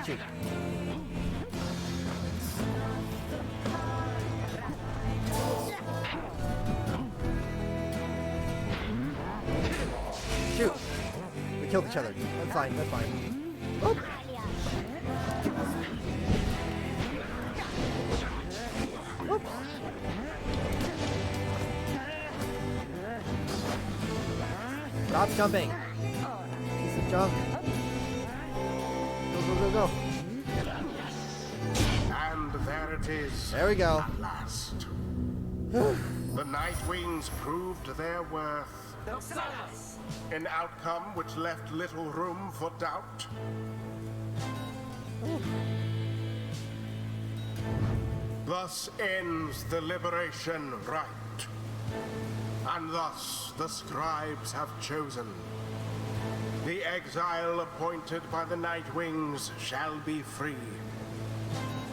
Shoot. Shoot. We killed each other. That's fine, that's fine. Oh. Stop jumping! Piece of junk! Go, go, go, go! And there it is. There we go. At last. The Nightwings proved their worth. An outcome which left little room for doubt. Thus ends the liberation rite. And thus the scribes have chosen. The exile appointed by the Nightwings shall be free.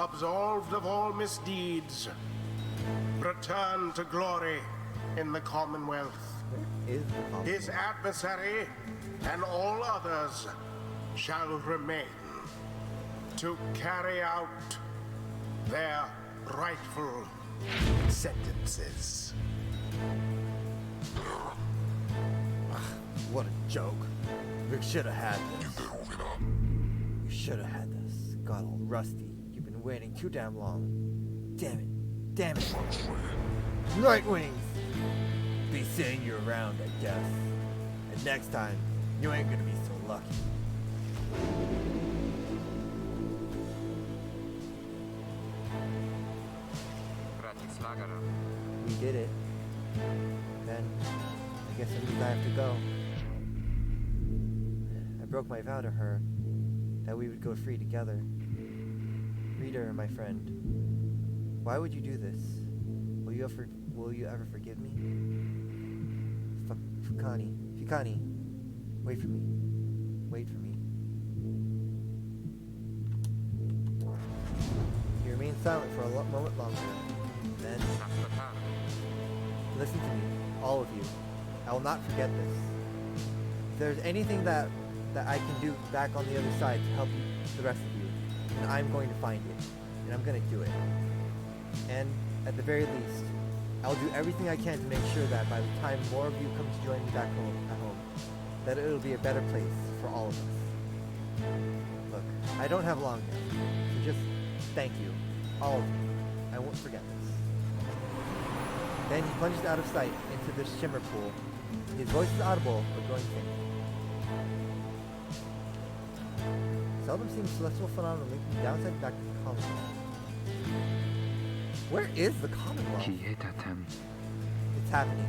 Absolved of all misdeeds. Return to glory in the Commonwealth. Is the Commonwealth? His adversary and all others shall remain to carry out their rightful sentences. What a joke. We should have had this. You should have had this. Got all rusty. You've been waiting too damn long. Damn it. Damn it. Nightwings! Be seeing you around, I guess. And next time, you ain't gonna be so lucky. We did it. Then, I guess it means I have to go. I broke my vow to her that we would go free together. Reader, my friend, why would you do this? Will you ever forgive me? Fikani, wait for me. Wait for me. He remained silent for a moment longer. Then, listen to me, all of you. I will not forget this. If there's anything that I can do back on the other side to help you, the rest of you, then I'm going to find it, and I'm going to do it. And at the very least, I'll do everything I can to make sure that by the time more of you come to join me back at home, that it'll be a better place for all of us. Look, I don't have long now, so just thank you, all of you. I won't forget this. Then he plunged out of sight into the shimmer pool. His voice is audible, but growing faint. Seldom seen celestial phenomena linking downside back to the Commonwealth. Where is the Commonwealth? It's happening.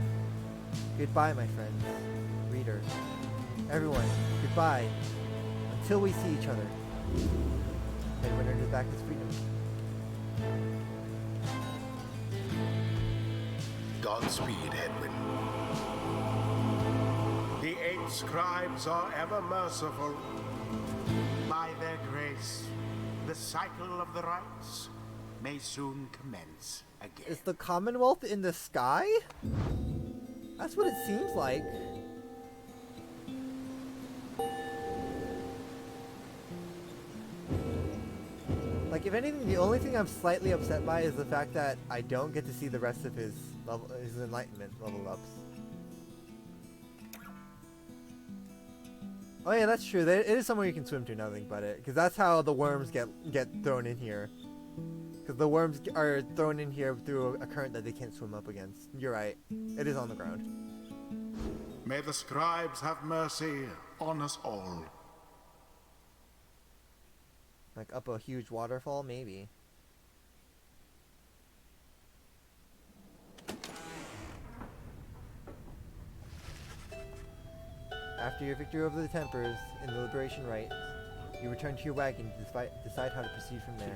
Goodbye, my friends. Reader. Everyone, goodbye. Until we see each other. Edwin earned back his freedom. Godspeed, Edwin. The 8 scribes are ever merciful. By their grace, the cycle of the rites may soon commence again. Is the Commonwealth in the sky? That's what it seems like. Like, if anything, the only thing I'm slightly upset by is the fact that I don't get to see the rest of his enlightenment level ups. Oh yeah, that's true. It is somewhere you can swim to, now that I think about it, because that's how the worms get thrown in here. Because the worms are thrown in here through a current that they can't swim up against. You're right. It is on the ground. May the scribes have mercy on us all. Like up a huge waterfall, maybe. After your victory over the Tempers in the Liberation Rite, you return to your wagon to decide how to proceed from there.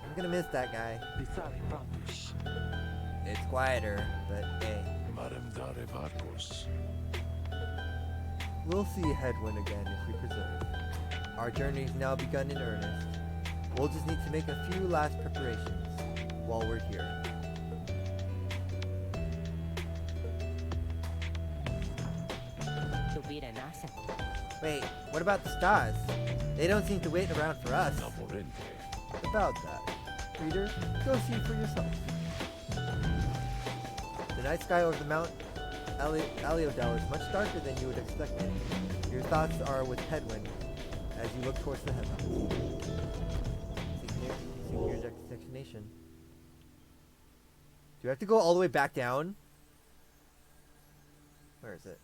I'm gonna miss that guy. It's quieter, but hey. Marem dare vargos. We'll see Headwind again if we preserve. Our journey's now begun in earnest. We'll just need to make a few last preparations while we're here. Wait, what about the stars? They don't seem to wait around for us. What about that? Reader, go see for yourself. The night sky over the Mount Aliodel is much darker than you would expect it. Your thoughts are with Headwind as you look towards the heavens. Seeking your destination. Do you have to go all the way back down? Where is it?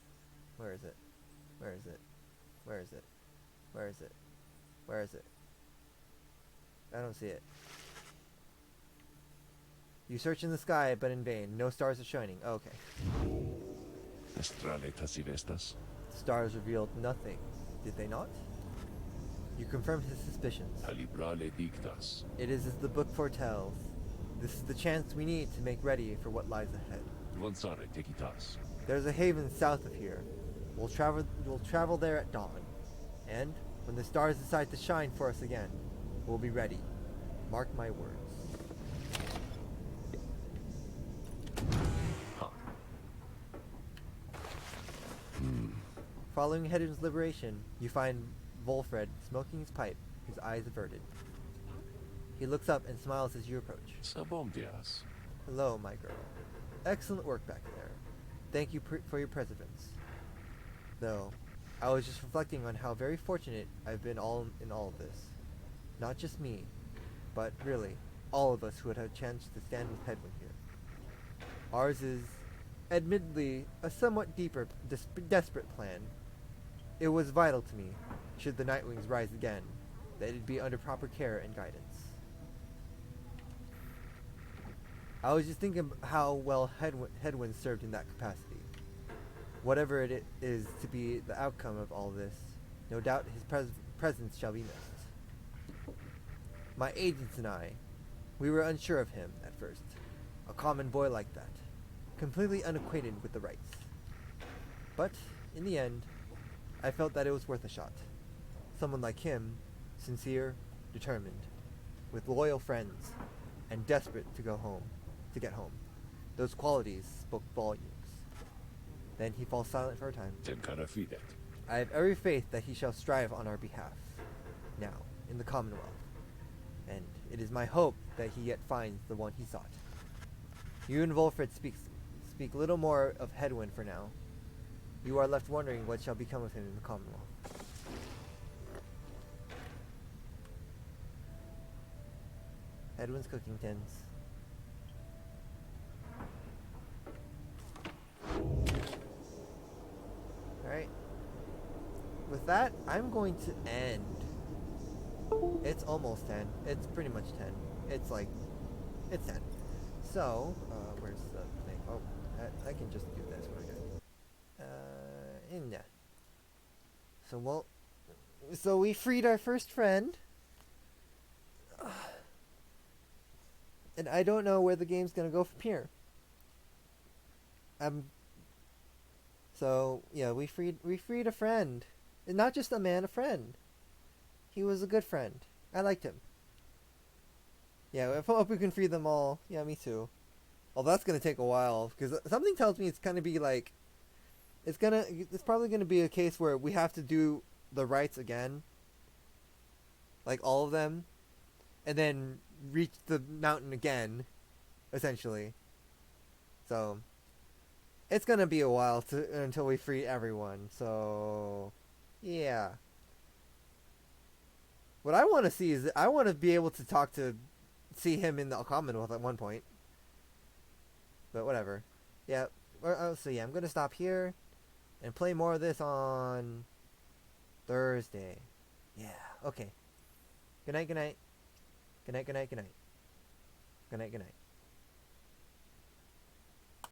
Where is it? Where is it? Where is it? Where is it? Where is it? I don't see it. You search in the sky, but in vain. No stars are shining. Okay. Estrale tasivestas. Stars revealed nothing, did they not? You confirmed his suspicions. Calibrale dictas. It is as the book foretells. This is the chance we need to make ready for what lies ahead. Avanzare tequitas. There's a haven south of here. We'll travel there at dawn. And when the stars decide to shine for us again, we'll be ready. Mark my words. Huh. Following Hedon's liberation, you find Volfred smoking his pipe, his eyes averted. He looks up and smiles as you approach. Sabomdias. Hello, my girl. Excellent work back there. Thank you for your perseverance. Though, I was just reflecting on how very fortunate I've been in all of this. Not just me, but really, all of us who had a chance to stand with Hedwin here. Ours is, admittedly, a somewhat deeper, desperate plan. It was vital to me, should the Nightwings rise again, that it'd be under proper care and guidance. I was just thinking how well Hedwin served in that capacity. Whatever it is to be the outcome of all this, no doubt his presence shall be missed. My agents and I, we were unsure of him at first. A common boy like that, completely unacquainted with the rights. But, in the end, I felt that it was worth a shot. Someone like him, sincere, determined, with loyal friends, and desperate to get home. Those qualities spoke volumes. Then he falls silent for a time. Tenkara fidet. I have every faith that he shall strive on our behalf, now, in the Commonwealth. And it is my hope that he yet finds the one he sought. You and Volfred speak little more of Hedwin for now. You are left wondering what shall become of him in the Commonwealth. Hedwin's cooking tins. Alright. With that, I'm going to end. It's almost 10. It's pretty much 10. It's 10. So, where's the thing? Oh, I can just do this. We're good. In there. So we freed our first friend. And I don't know where the game's gonna go from here. So yeah, we freed a friend, and not just a man, a friend. He was a good friend. I liked him. Yeah, I hope we can free them all. Yeah, me too. Although that's gonna take a while, because something tells me it's gonna be like, it's probably gonna be a case where we have to do the rites again, like all of them, and then reach the mountain again, essentially. So it's gonna be a while until we free everyone. So yeah. What I want to see is I want to be able to see him in the Commonwealth at one point. But whatever. Yeah. So yeah, I'm gonna stop here and play more of this on Thursday. Yeah. Okay. Good night. Good night. Good night. Good night. Good night. Good night. Good night.